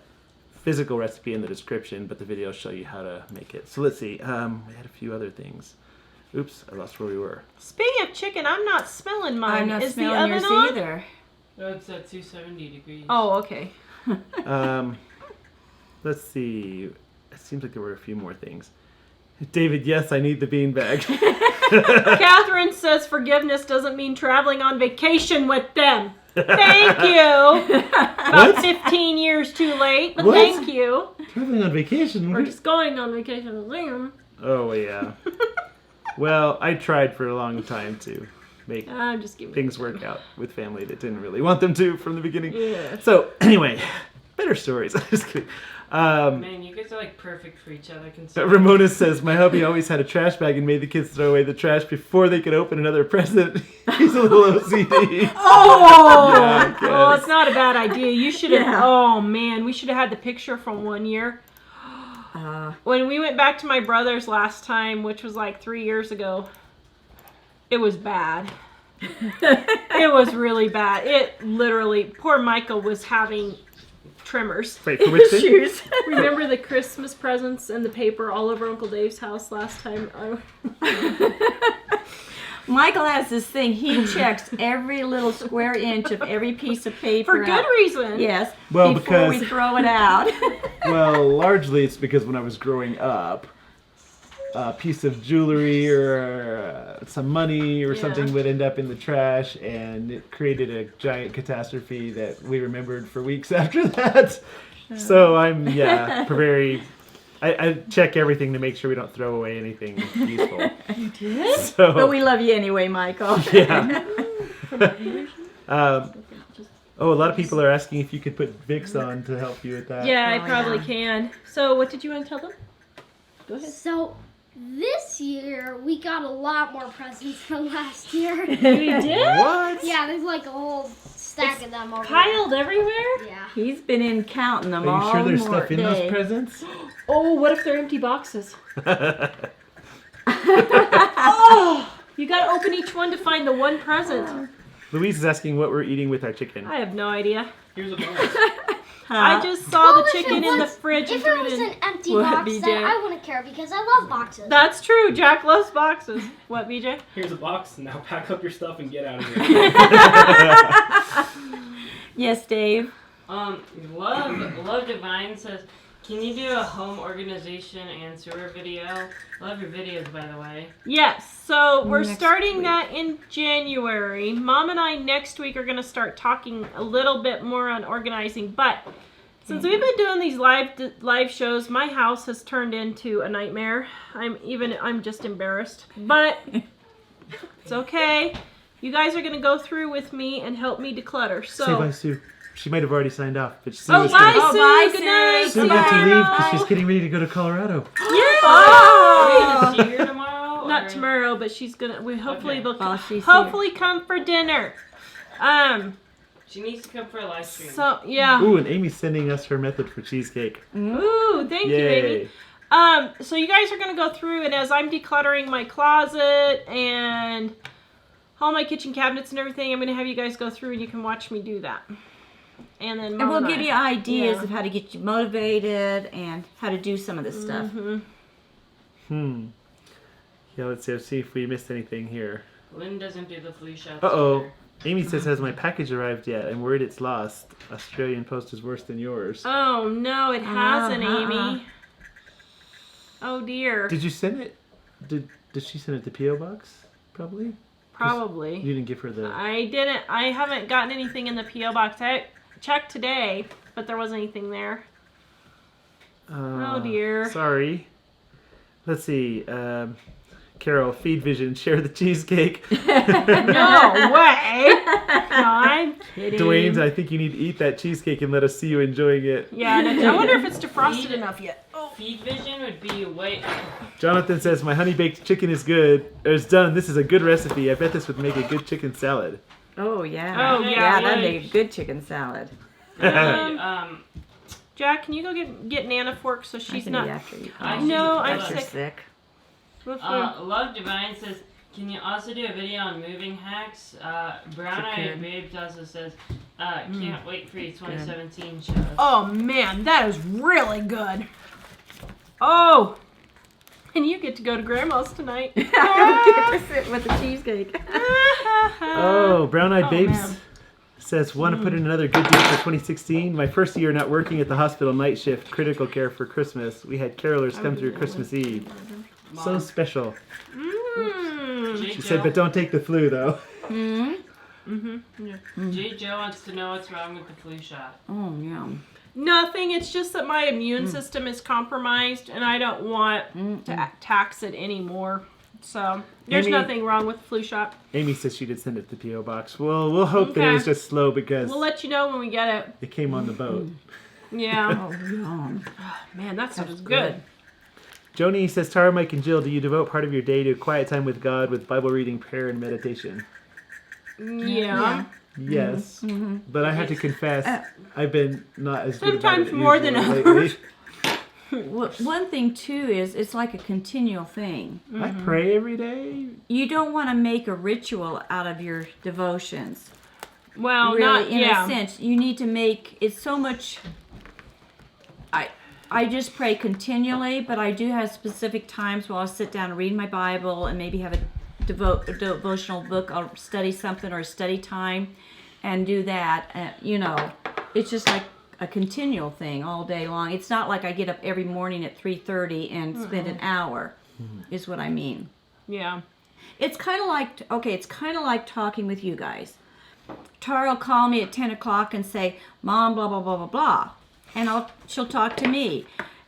physical recipe in the description, but the video will show you how to make it. So let's see. We had a few other things. Oops, I lost where we were. Speaking of chicken, I'm not smelling mine. I'm not Is smelling the yours oven on? either. No, it's at 270 degrees. Oh, okay. Let's see. It seems like there were a few more things. David, yes, I need the beanbag. Catherine says forgiveness doesn't mean traveling on vacation with them. Thank you. About 15 years too late, but What? thank you. Traveling on vacation? We're just going on vacation with them. Oh, yeah. Well, I tried for a long time to make I'm just giving things work out with family that didn't really want them to from the beginning. Yeah. So, anyway, better stories. Just kidding. Man, you guys are like perfect for each other. Ramona says, my hubby always had a trash bag and made the kids throw away the trash before they could open another present. He's a little OCD. Oh! Yeah, I Oh, guess. it's not a bad idea. You should have. Yeah. Oh man, we should have had the picture from one year. When we went back to my brother's last time, which was like 3 years ago, it was bad. It was really bad. It literally, poor Michael was having tremors. Wait, for which thing? Shoes. Remember the Christmas presents and the paper all over Uncle Dave's house last time? Michael has this thing. He checks every little square inch of every piece of paper. For good out. reason. Yes. Well, before we because- throw it out. Well, largely it's because when I was growing up, a piece of jewelry or some money or something would end up in the trash, and it created a giant catastrophe that we remembered for weeks after that. So I'm, very... I check everything to make sure we don't throw away anything useful. You did? So, But we love you anyway, Michael. yeah. A lot of people are asking if you could put Vicks on to help you with that. Yeah, I Oh, probably yeah. can. So, what did you want to tell them? Go ahead. So this year we got a lot more presents than last year. You did? What? Yeah, there's like a whole stack of them over Piled everywhere? there. Yeah. He's been in counting them Are you all sure there's more stuff in day. those presents? Oh, what if they're empty boxes? Oh, you gotta open each one to find the one present. Louise is asking what we're eating with our chicken. I have no idea. Here's a bonus. I just saw Well, the if it chicken in the was- fridge and If threw it was it in. an empty What, box, BJ? then I wouldn't care because I love boxes. That's true. Jack loves boxes. What, BJ? Here's a box. Now pack up your stuff and get out of here. Yes, Dave. Love Divine says, can you do a home organization and sewer video? Love your videos, by the way. Yes. So we're Next starting week. that in January. Mom and I next week are going to start talking a little bit more on organizing. But since we've been doing these live shows, my house has turned into a nightmare. I'm just embarrassed. But it's okay. You guys are going to go through with me and help me declutter. Say bye, So. Sue. She might have already signed off, but Sue Oh, was bye, gonna- Oh, Sue. bye, Good Sue. night. Sue got to Bye. leave because she's getting ready to go to Colorado. Yeah. Are we gonna see her tomorrow? Not or- tomorrow, but she's gonna. We hopefully Okay. they'll Well, she's hopefully come for dinner. She needs to come for a live stream. So yeah. Ooh, and Amy's sending us her method for cheesecake. Ooh, thank you, Yay. baby. So you guys are going to go through, and as I'm decluttering my closet and all my kitchen cabinets and everything, I'm going to have you guys go through and you can watch me do that. And then And we'll give you ideas Yeah. of how to get you motivated and how to do some of this stuff. Yeah, let's see if we missed anything here. Lynn doesn't do the flu shots. Uh-oh. either. Amy says, has my package arrived yet? I'm worried it's lost. Australian post is worse than yours. Oh, no, it hasn't, Uh-huh. Amy. Oh, dear. Did you send it? Did she send it to P.O. Box? Probably? Probably. You didn't give her the... I didn't. I haven't gotten anything in the P.O. box. I checked today, but there wasn't anything there. Oh, dear. Sorry. Let's see. Carol, Feed Vision, share the cheesecake. No way. No, I'm kidding. Dwayne, I think you need to eat that cheesecake and let us see you enjoying it. Yeah, and I wonder if it's defrosted enough yet. Oh. Feed Vision would be way. Jonathan says, my honey baked chicken is good. It's done. This is a good recipe. I bet this would make a good chicken salad. Oh, yeah. Oh, yeah, Yeah, that'd right. make a good chicken salad. Jack, can you go get Nana fork so I she's can not... eat after you. I No, I'm After sick. sick. Love Divine says, can you also do a video on moving hacks? Brown Eye Good. Babes also says, can't wait for your 2017 shows. Oh, man, that is really good. Oh, and you get to go to Grandma's tonight. I get to sit with the cheesecake. Oh, Brown Eyed Oh, Babes man. says, want to put in another good deed for 2016? My first year not working at the hospital night shift, critical care for Christmas. We had carolers come through Christmas Eve. So Mom. special. J. She Joe, said, but don't take the flu, though. J. Joe wants to know what's wrong with the flu shot. Oh, yum. Nothing. It's just that my immune system is compromised, and I don't want to tax it anymore. So there's Amy- nothing wrong with the flu shot. Amy says she did send it to P.O. Box. Well, we'll hope that it Okay. was just slow because We'll let you know when we get it. it came on the boat. Yeah. Oh, yum. Man, that stuff That's is good. good. Joni says, Tara, Mike, and Jill, do you devote part of your day to quiet time with God with Bible reading, prayer, and meditation? Yeah. Yes. But I have to confess, I've been not as good about Sometimes it more than usually others. lately. Well, one thing, too, is it's like a continual thing. I pray every day. You don't want to make a ritual out of your devotions. Well, Really, not in yeah. a sense. You need to make it so much... I just pray continually, but I do have specific times where I'll sit down and read my Bible and maybe have a devotional book. I'll study something or a study time and do that. It's just like a continual thing all day long. It's not like I get up every morning at 3:30 and spend an hour, is what I mean. Yeah. It's kind of like talking with you guys. Tara will call me at 10 o'clock and say, Mom, blah, blah, blah, blah, blah. And she'll talk to me.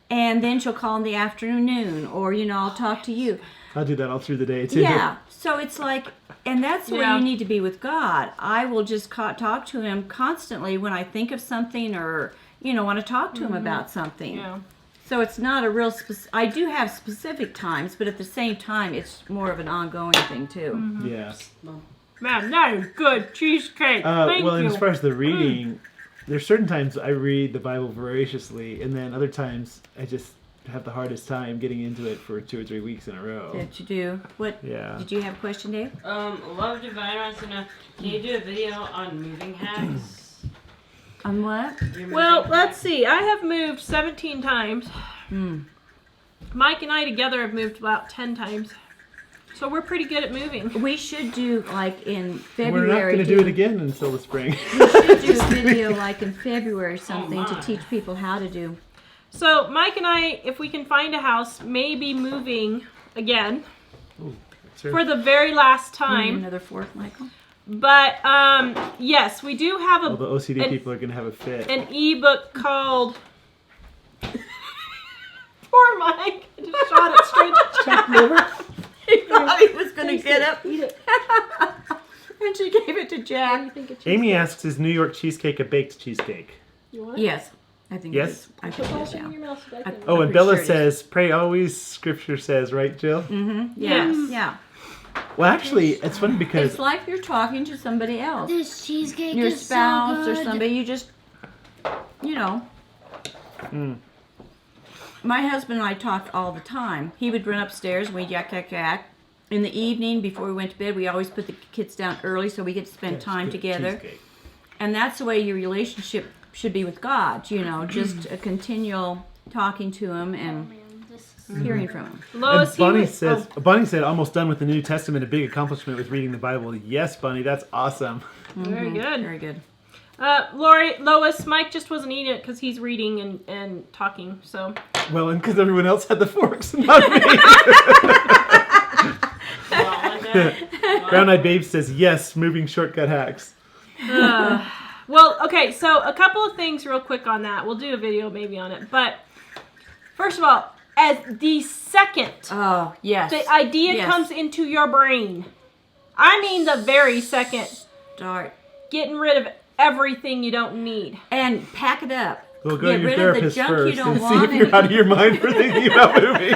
And then she'll call in the afternoon, or, I'll talk to you. I'll do that all through the day, too. Yeah. So it's like, and that's the way Yeah. you need to be with God. I will just talk to him constantly when I think of something or, want to talk to him about something. Yeah. So it's not a real I do have specific times, but at the same time, it's more of an ongoing thing, too. Yeah. Man, that is good cheesecake. Thank Well, and you. as far as the reading, there's certain times I read the Bible voraciously, and then other times I just have the hardest time getting into it for 2 or 3 weeks in a row. Did you do? What? Yeah. Did you have a question, Dave? Love Divine wants to know, can you do a video on moving hacks? On what? Your Well, moving let's hacks? see. I have moved 17 times. Mike and I together have moved about 10 times. So we're pretty good at moving. We should do like in We're February. not going to do it again until the spring. We should do a video like in February or something to my. teach people how to do. So Mike and I, if we can find a house, may be moving again Sure. for the very last Need time. another fork, Michael? But yes, we do have All the OCD an- people are going to have a fit. an ebook called Poor Mike. I just shot it straight to Jack. He thought he was going to get up. And she gave it to Jack. Amy asks, is New York cheesecake a baked cheesecake? You want? Yes, I think Yes? it is. I think it is, yeah. Your mouth so I can- Oh, and pretty Bella sure it is. says, pray always, scripture says, right, Jill? Yes, Yes. yeah. Well, actually, it's funny because It's like you're talking to somebody else. This cheesecake Your is spouse so or good. somebody. You just, my husband and I talked all the time. He would run upstairs and we'd yak, yak, yak. In the evening, before we went to bed, we always put the kids down early so we could spend time together. Cheesecake. And that's the way your relationship should be with God, you know, just a continual talking to him and hearing from him. Lois, And Bonnie said, almost done with the New Testament, a big accomplishment with reading the Bible. Yes, Bonnie, that's awesome. very good. Very good. Lois, Mike just wasn't eating it because he's reading and talking. So. Well, and because everyone else had the forks, not me. Brown Eyed Babe says, yes, moving shortcut hacks. Well, okay, so a couple of things real quick on that. We'll do a video maybe on it. But first of all, as the second Oh, yes. the idea Yes. comes into your brain, I mean the very second, Start. getting rid of everything you don't need. And pack it up. We'll go to Get your rid of the therapist junk first you don't and see want if you're and- out of your mind for thinking about moving.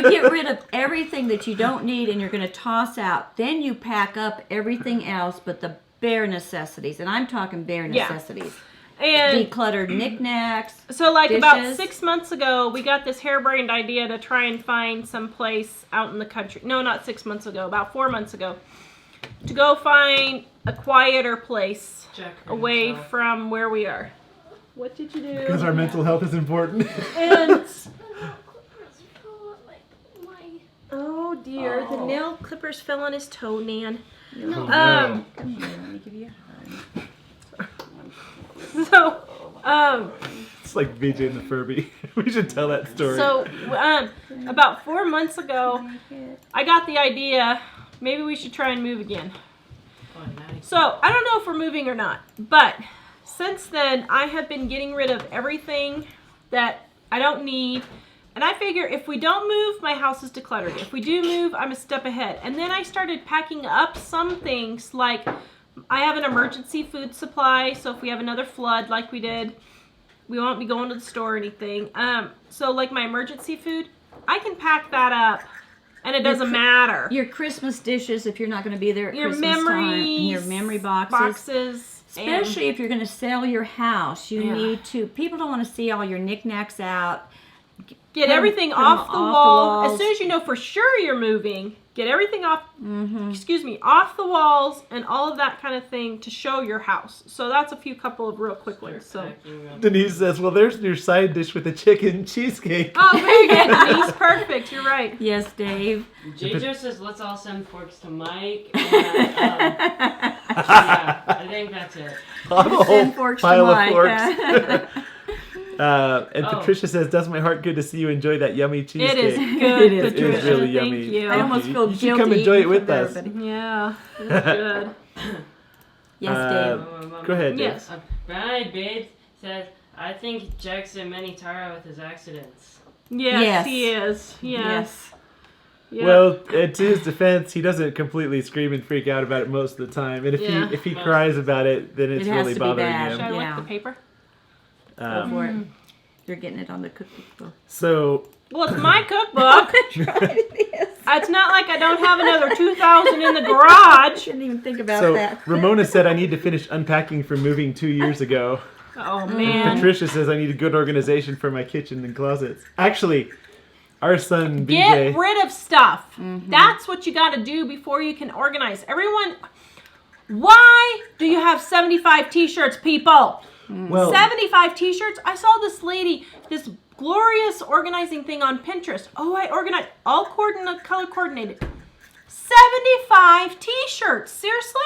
You get rid of everything that you don't need and you're going to toss out. Then you pack up everything else but the bare necessities. And I'm talking bare Yeah. necessities. And Decluttered knickknacks. so, like, about dishes. 6 months ago, we got this harebrained idea to try and find some place out in the country. No, not 6 months ago, about 4 months ago. To go find a quieter place away himself. from where we are. What did you do? Because our mental health is important. And oh dear, the nail clippers fell on his toe, Nan. No. Come here, let me give you a hug. So, It's like BJ and the Furby. We should tell that story. so about 4 months ago, I got the idea. Maybe we should try and move again. Oh, nice. So I don't know if we're moving or not, but since then I have been getting rid of everything that I don't need. And I figure if we don't move, my house is decluttered. If we do move, I'm a step ahead. And then I started packing up some things, like I have an emergency food supply, so if we have another flood like we did, we won't be going to the store or anything. So like my emergency food, I can pack that up and it doesn't matter. Your Christmas dishes, if you're not going to be there at Your Christmas time. And memories, your memory boxes. and- Especially if you're going to sell your house. You need to, people don't want to see all your knickknacks out. Get everything put 'em off the off the wall. walls. As soon as you know for sure you're moving, get everything off, off the walls and all of that kind of thing to show your house. So that's a couple of real quick ones. So. Denise says, well, there's your side dish with the chicken cheesecake. Oh, very good, Denise. Perfect. You're right. Yes, Dave. JJ says, let's all send forks to Mike. And, yeah, I think that's it. A whole Send forks to pile of Mike. forks. And Oh. Patricia says, does my heart good to see you enjoy that yummy cheesecake? It is good, It is Patricia. It is really Thank yummy. you. I almost feel You should guilty. come enjoy it eating with for us. everybody. Yeah, it's good. Yes, Dave. Go ahead, Dave. Yes. Brian Babe says, I think Jack's a mini Tara with his accidents. Yes, Yes. he is. Yes. Yeah. Well, to his defense, he doesn't completely scream and freak out about it most of the time. And Yeah. if he cries about it, then it's It has really to be bothering bad. Should I him. lick Yeah. the paper? Go for it. You're getting it on the cookbook book. So, Well, it's my cookbook. It's not like I don't have another 2,000 in the garage. Didn't even think about so that. Ramona said I need to finish unpacking from moving 2 years ago. Oh, man. Patricia says I need a good organization for my kitchen and closets. Actually, our son BJ. Get rid of stuff. That's what you got to do before you can organize. Everyone, why do you have 75 t-shirts, people? Well, 75 t-shirts? I saw this lady, this glorious organizing thing on Pinterest. Oh, I organized, all color coordinated. 75 t-shirts. Seriously?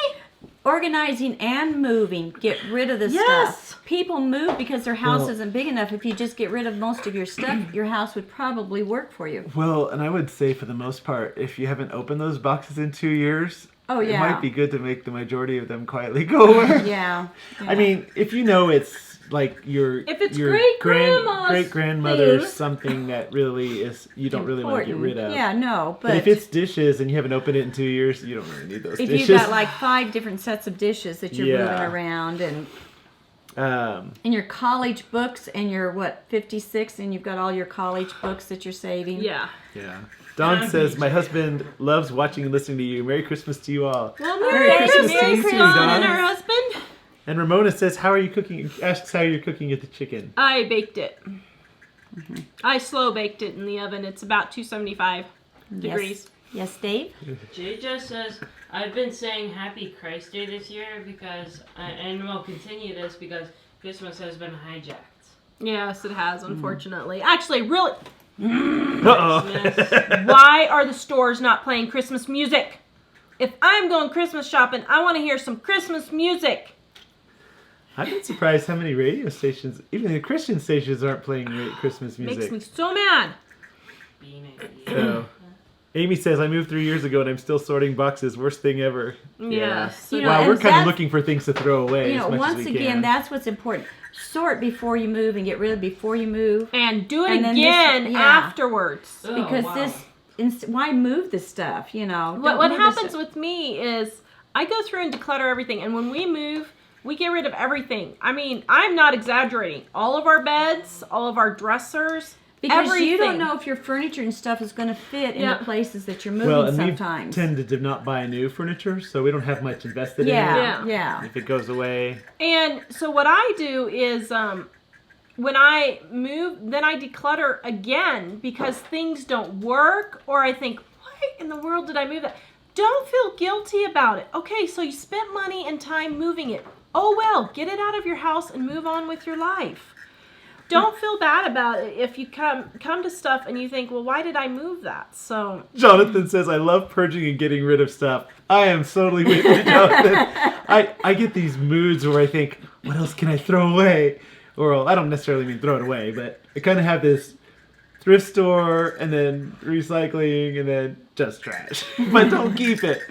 Organizing and moving. Get rid of the Yes. stuff. People move because their house Well- isn't big enough. If you just get rid of most of your stuff, your house would probably work for you. well, and I would say for the most part, if you haven't opened those boxes in 2 years, Oh, it yeah. might be good to make the majority of them quietly go away. Yeah. I mean, if you know it's like your If it's your great-grandma's great grandmother's thing. something that really is you don't really want to get rid of. Yeah, no, But if it's dishes and you haven't opened it in 2 years, you don't really need those if dishes. you've got like 5 different sets of dishes that you're Yeah. moving around and um, your college books and you're 56 and you've got all your college books that you're saving. Yeah. yeah. Don says, my husband loves watching and listening to you. Merry Christmas to you all. Well, Merry Merry Christmas Christmas, to you too, Don Don. and her husband. And Ramona says, how are you cooking? Asks how you're cooking at the chicken. I baked it. I slow baked it in the oven. It's about 275 degrees. Yes, Dave? Jay just says, I've been saying Happy Christ Day this year because, and we'll continue this because Christmas has been hijacked. Yes, it has, unfortunately. Actually, really, Christmas. why are the stores not playing Christmas music? If I'm going Christmas shopping, I want to hear some Christmas music. I've been surprised how many radio stations, even the Christian stations, aren't playing Christmas music. Makes me so mad. Being So, Amy says, I moved 3 years ago and I'm still sorting boxes. Worst thing ever. Yes. You know, Wow, and we're kind of that's- looking for things to throw away You as know, much once as we again, can. that's what's important. Sort before you move and get rid of before you move. And do it And then this- again yeah. afterwards. Oh, Because wow. why move the stuff, you know? What Don't move this happens stuff. with me is I go through and declutter everything, and when we move, we get rid of everything. I mean, I'm not exaggerating. All of our beds, all of our dressers, Because everything. you don't know if your furniture and stuff is going to fit in Yeah. the places that you're moving well, and sometimes. we tended to not buy new furniture, so we don't have much invested in yeah, it. yeah. If it goes away, And so what I do is when I move, then I declutter again because things don't work, or I think, why in the world did I move that? Don't feel guilty about it. Okay, so you spent money and time moving it. Oh well, get it out of your house and move on with your life. Don't feel bad about it if you come to stuff and you think, well, why did I move that? So Jonathan says, I love purging and getting rid of stuff. I am totally with you, Jonathan. I get these moods where I think, what else can I throw away? Or I don't necessarily mean throw it away, but I kind of have this thrift store and then recycling and then just trash. But don't keep it.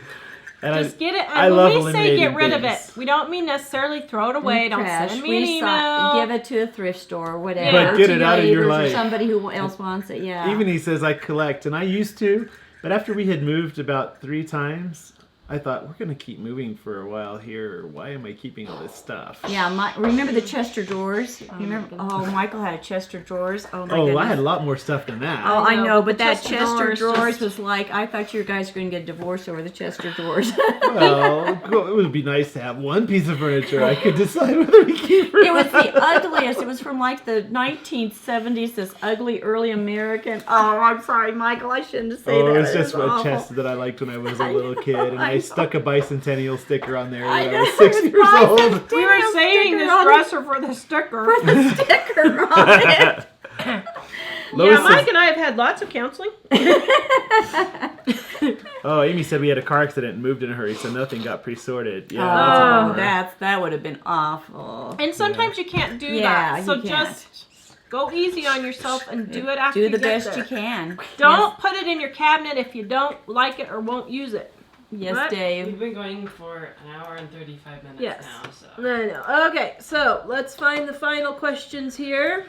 And just get it. I And love when we say eliminating get rid of things. it, we don't mean necessarily throw it away. Don't Trash, send me an recycle, email. give it to a thrift store or whatever. But or get to it out of your neighbors life. Or somebody who else wants it, yeah. Even he says I collect, and I used to, but after we had moved about 3 times, I thought, we're going to keep moving for a while here. Why am I keeping all this stuff? Yeah, remember the Chester drawers? You remember? Oh, Michael had a Chester drawers. Oh, my goodness. I had a lot more stuff than that. Oh, I know, but The that Chester Chester drawers drawers just- was like, I thought you guys were going to get divorced over the Chester drawers. Well, it would be nice to have one piece of furniture. I could decide whether we keep it. It was the ugliest. It was from like the 1970s, this ugly early American. Oh, I'm sorry, Michael. I shouldn't have said that. Oh, it was just a awful. chest that I liked when I was a I little know, kid, and I I know. stuck a bicentennial sticker on there when I I know, was 6 it was years old. bicentennial. We were saving sticker this on it. dresser for the sticker. For the sticker on it. Lois Yeah, Mike says, and I have had lots of counseling. oh, Amy said we had a car accident and moved in a hurry, so nothing got pre-sorted. Yeah, Oh, that's a bummer. that would have been awful. And sometimes you can't do Yeah, that. So you can't. just go easy on yourself and do it after Do you the get best there. you can. Don't put it in your cabinet if you don't like it or won't use it. Yes, What? Dave. We've been going for an hour and 35 minutes Yes. now, so. I know. Okay, so let's find the final questions here.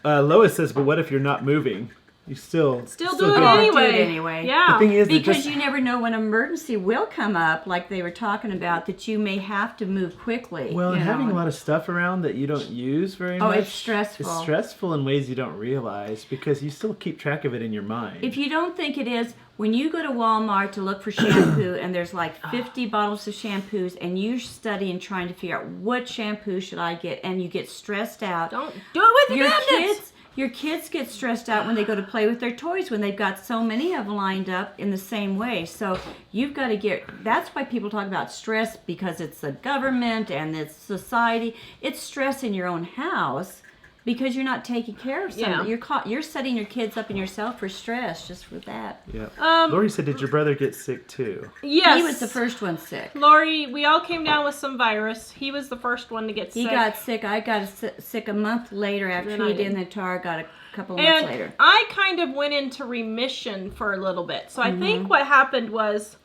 Lois says, but what if you're not moving? You still Do it good. anyway. Do it anyway. Yeah. The thing is, that Because just, you never know when an emergency will come up, like they were talking about, that you may have to move quickly. well, and you having know. a lot of stuff around that you don't use very Oh, much. it's stressful. It's stressful in ways you don't realize because you still keep track of it in your mind. If you don't think it is, when you go to Walmart to look for shampoo and there's like 50 bottles of shampoos and you're studying trying to figure out what shampoo should I get and you get stressed out. Don't do it with your cabinets. Your kids get stressed out when they go to play with their toys when they've got so many of them lined up in the same way. So you've got to that's why people talk about stress, because it's the government and it's society. It's stress in your own house because you're not taking care of somebody. Yeah. You're setting your kids up and yourself for stress just for that. yeah. Lori said, did your brother get sick too? Yes. He was the first one sick. Lori, we all came down with some virus. He was the first one to get He sick. got sick. I got sick a month later after Then I he did, did. and then Tara got a couple of months And later. I kind of went into remission for a little bit. So I Mm-hmm. think what happened was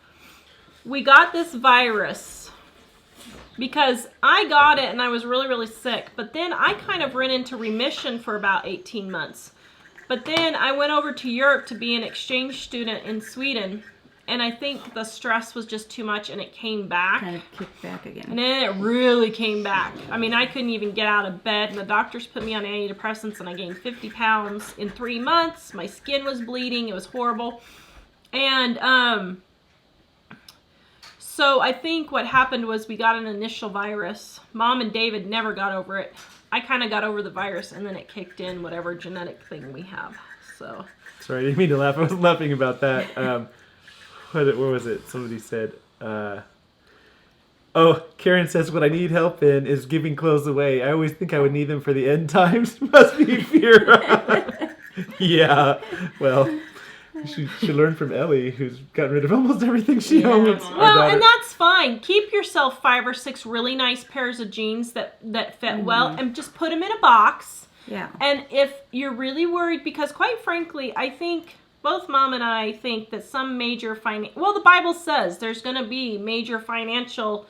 we got this virus because I got it and I was really, really sick. But then I kind of ran into remission for about 18 months. But then I went over to Europe to be an exchange student in Sweden. And I think the stress was just too much and it came back. Kind of kicked back again. And then it really came back. I mean, I couldn't even get out of bed. And the doctors put me on antidepressants and I gained 50 pounds in 3 months. My skin was bleeding. It was horrible. And so I think what happened was we got an initial virus. Mom and David never got over it. I kind of got over the virus, and then it kicked in whatever genetic thing we have. So. Sorry, I didn't mean to laugh. I was laughing about that. What was it? Somebody said, oh, Karen says, what I need help in is giving clothes away. I always think I would need them for the end times. Must be fear. Yeah, well, she learned from Ellie, who's gotten rid of almost everything she owns. Well, and that's fine. Keep yourself 5 or 6 really nice pairs of jeans that fit well, and just put them in a box. Yeah. And if you're really worried, because quite frankly, I think both Mom and I think that some major well, the Bible says there's going to be major financial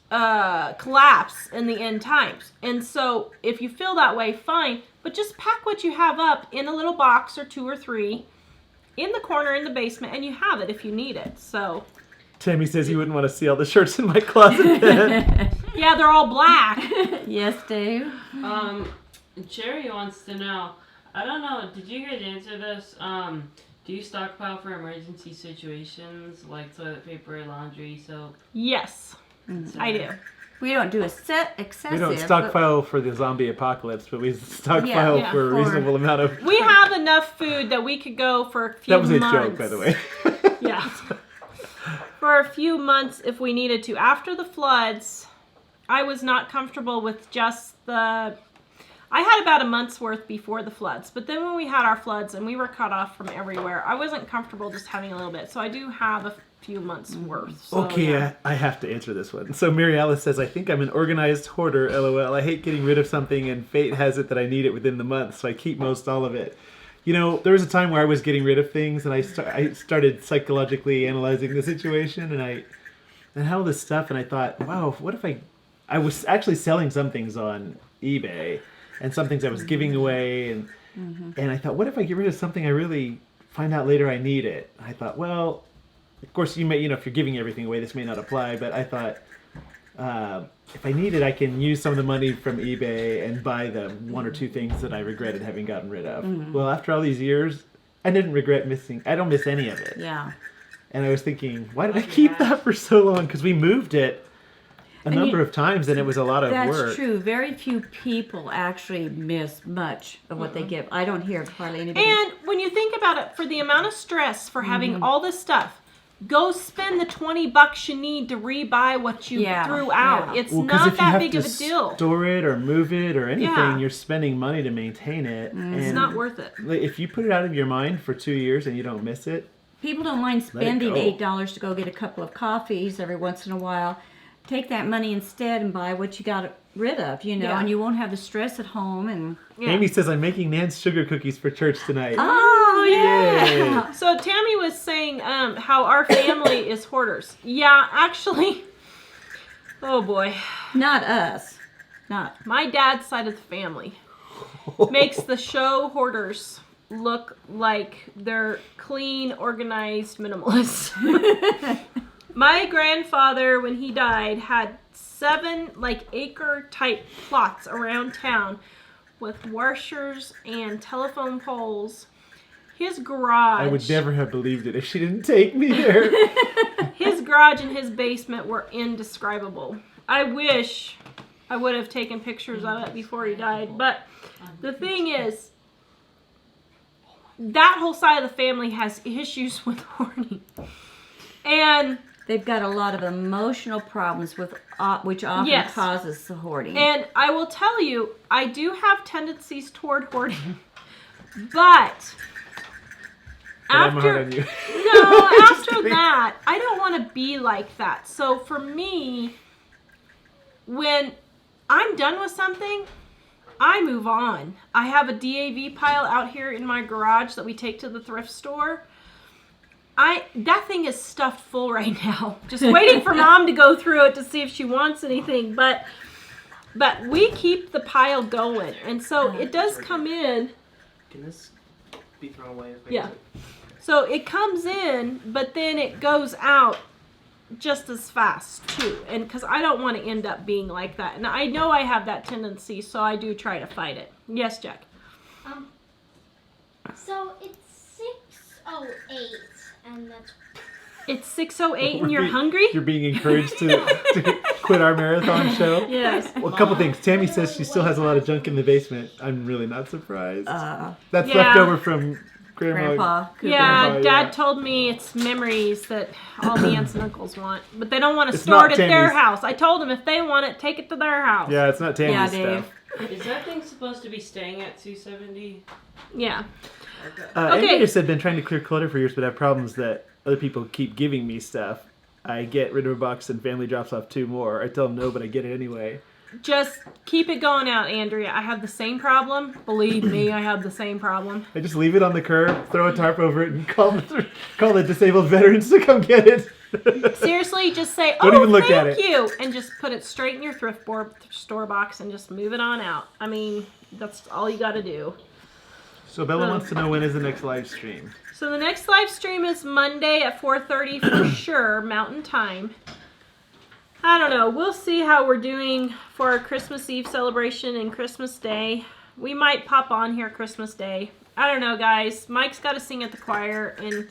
collapse in the end times. And so if you feel that way, fine. But just pack what you have up in a little box or 2 or 3 in the corner in the basement, and you have it if you need it. So Tammy says you wouldn't want to see all the shirts in my closet then. yeah, they're all black. Yes, Dave. Cherry wants to know, I don't know, did you guys answer this? Do you stockpile for emergency situations like toilet paper, laundry, soap? Yes, I do. We don't do excessive. We don't stockpile for the zombie apocalypse, but we stockpile Yeah, for a reasonable amount of... We have enough food that we could go for a few That was a months. joke, by the way. Yeah. For a few months if we needed to. After the floods, I was not comfortable with just the... I had about a month's worth before the floods, but then when we had our floods and we were cut off from everywhere, I wasn't comfortable just having a little bit. So I do have a few months worth. So, Okay, yeah. I have to answer this one. So Mary Alice says, I think I'm an organized hoarder, LOL. I hate getting rid of something, and fate has it that I need it within the month, so I keep most all of it. You know, there was a time where I was getting rid of things, and I started psychologically analyzing the situation, and I had all this stuff, and I thought, wow, what if I was actually selling some things on eBay, and some things I was giving away, and I thought, what if I get rid of something I really find out later I need it? I thought, well, of course, you may, if you're giving everything away, this may not apply, but I thought, if I need it, I can use some of the money from eBay and buy the 1 or 2 things that I regretted having gotten rid of. Well, after all these years, I don't miss any of it. Yeah. And I was thinking, why did I keep that for so long? Because we moved it a number of times, and it was a lot of work. That's true. Very few people actually miss much of what they give. I don't hear hardly anybody. And when you think about it, for the amount of stress for having all this stuff, go spend the $20 you need to rebuy what you threw out. Yeah. It's Well, 'cause not if you that have big to of a deal. store it or move it or anything, Yeah. you're spending money to maintain it. And It's not worth it. if you put it out of your mind for 2 years and you don't miss it, People don't mind Let it spending go. $8 to go get a couple of coffees every once in a while. Take that money instead and buy what you got rid of, Yeah. and you won't have the stress at home. And Yeah. Amy says, I'm making Nan's sugar cookies for church tonight. oh yeah. So Tammy was saying how our family is hoarders. Yeah, actually, oh boy. Not us. Not. My dad's side of the family makes the show hoarders look like they're clean, organized minimalists. My grandfather, when he died, had 7 acre type plots around town with washers and telephone poles. His garage. I would never have believed it if she didn't take me there. His garage and his basement were indescribable. I wish I would have taken pictures of it before he died. But the thing is, that whole side of the family has issues with hoarding. And They've got a lot of emotional problems with which often Yes. causes the hoarding. And I will tell you, I do have tendencies toward hoarding. But I'm hard after on you. no, after that, I don't want to be like that. So for me, when I'm done with something, I move on. I have a DAV pile out here in my garage that we take to the thrift store. That thing is stuffed full right now. Just waiting for Mom to go through it to see if she wants anything. But we keep the pile going. And so it does come in. Can this be thrown away? Yeah. So it comes in, but then it goes out just as fast too. And because I don't want to end up being like that. And I know I have that tendency, so I do try to fight it. Yes, Jack. So it's 6:08, and that's It's 6:08 and you're hungry? You're being encouraged to quit our marathon show. Yes. Well, a couple things. Tammy says she still has a lot of junk in the basement. I'm really not surprised. That's Yeah. left over from Grandpa. Yeah, Grandpa, Dad yeah. told me it's memories that all the aunts and uncles want, but they don't want to It's store not it at their Tammy's. house. I told them if they want it, take it to their house. Yeah, it's not Tammy's Yeah, Dave. stuff. Is that thing supposed to be staying at 270? Yeah. Okay. Okay. Andrea said been trying to clear clutter for years, but have problems that other people keep giving me stuff. I get rid of a box and family drops off 2 more. I tell them no, but I get it anyway. Just keep it going out, Andrea. I have the same problem. Believe me, I have the same problem. I just leave it on the curb, throw a tarp over it, and call the disabled veterans to come get it. Seriously, just say, Don't "Oh, even look thank at it." you," and just put it straight in your store box and just move it on out. I mean, that's all you got to do. So Bella wants to know when is the next live stream. So the next live stream is Monday at 4:30 for sure, Mountain Time. I don't know. We'll see how we're doing for our Christmas Eve celebration and Christmas Day. We might pop on here Christmas Day. I don't know, guys. Mike's got to sing at the choir, and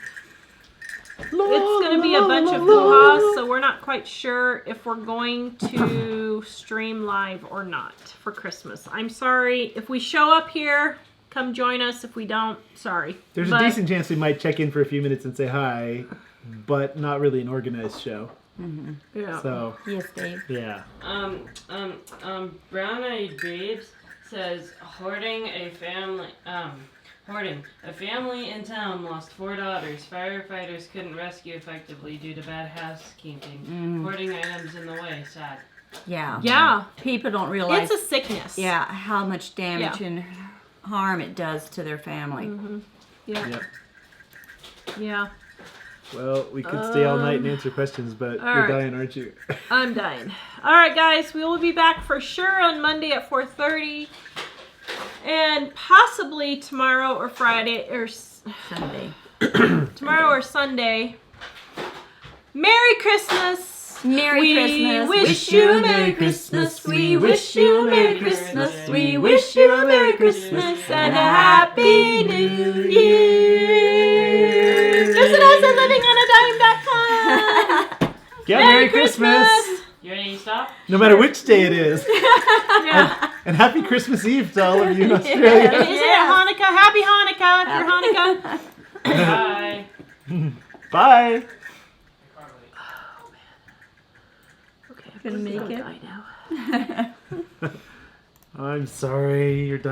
it's going to be a bunch of hoo-ha, so we're not quite sure if we're going to stream live or not for Christmas. I'm sorry. If we show up here, come join us. If we don't, sorry. There's a decent chance we might check in for a few minutes and say hi, but not really an organized show. Yeah. So, Yes, Dave. yeah. Brown Eyed Babes says hoarding a family in town lost 4 daughters. Firefighters couldn't rescue effectively due to bad housekeeping. Hoarding items in the way. Sad. Yeah. Yeah. People don't realize. It's a sickness. Yeah, how much damage Yeah. and harm it does to their family. Yeah. Yep. Yeah. Well, we could stay all night and answer questions, but all you're right. dying, aren't you? I'm dying. All right, guys. We will be back for sure on Monday at 4:30. And possibly tomorrow or Friday or Sunday. tomorrow or Sunday. Merry Christmas. Merry Christmas. We wish you a Merry Christmas. We wish you a Merry Christmas. We wish you a Merry Christmas and a Happy New Year. Visit us at livingonadime.com. Yeah, Merry Christmas! You ready to stop? No matter which day it is. Yeah. And Happy Christmas Eve to all of you in And Australia. isn't it Hanukkah? Happy Hanukkah if you're Hanukkah. Bye. Bye! Okay, Gonna make it? I know. I'm sorry, you're dying.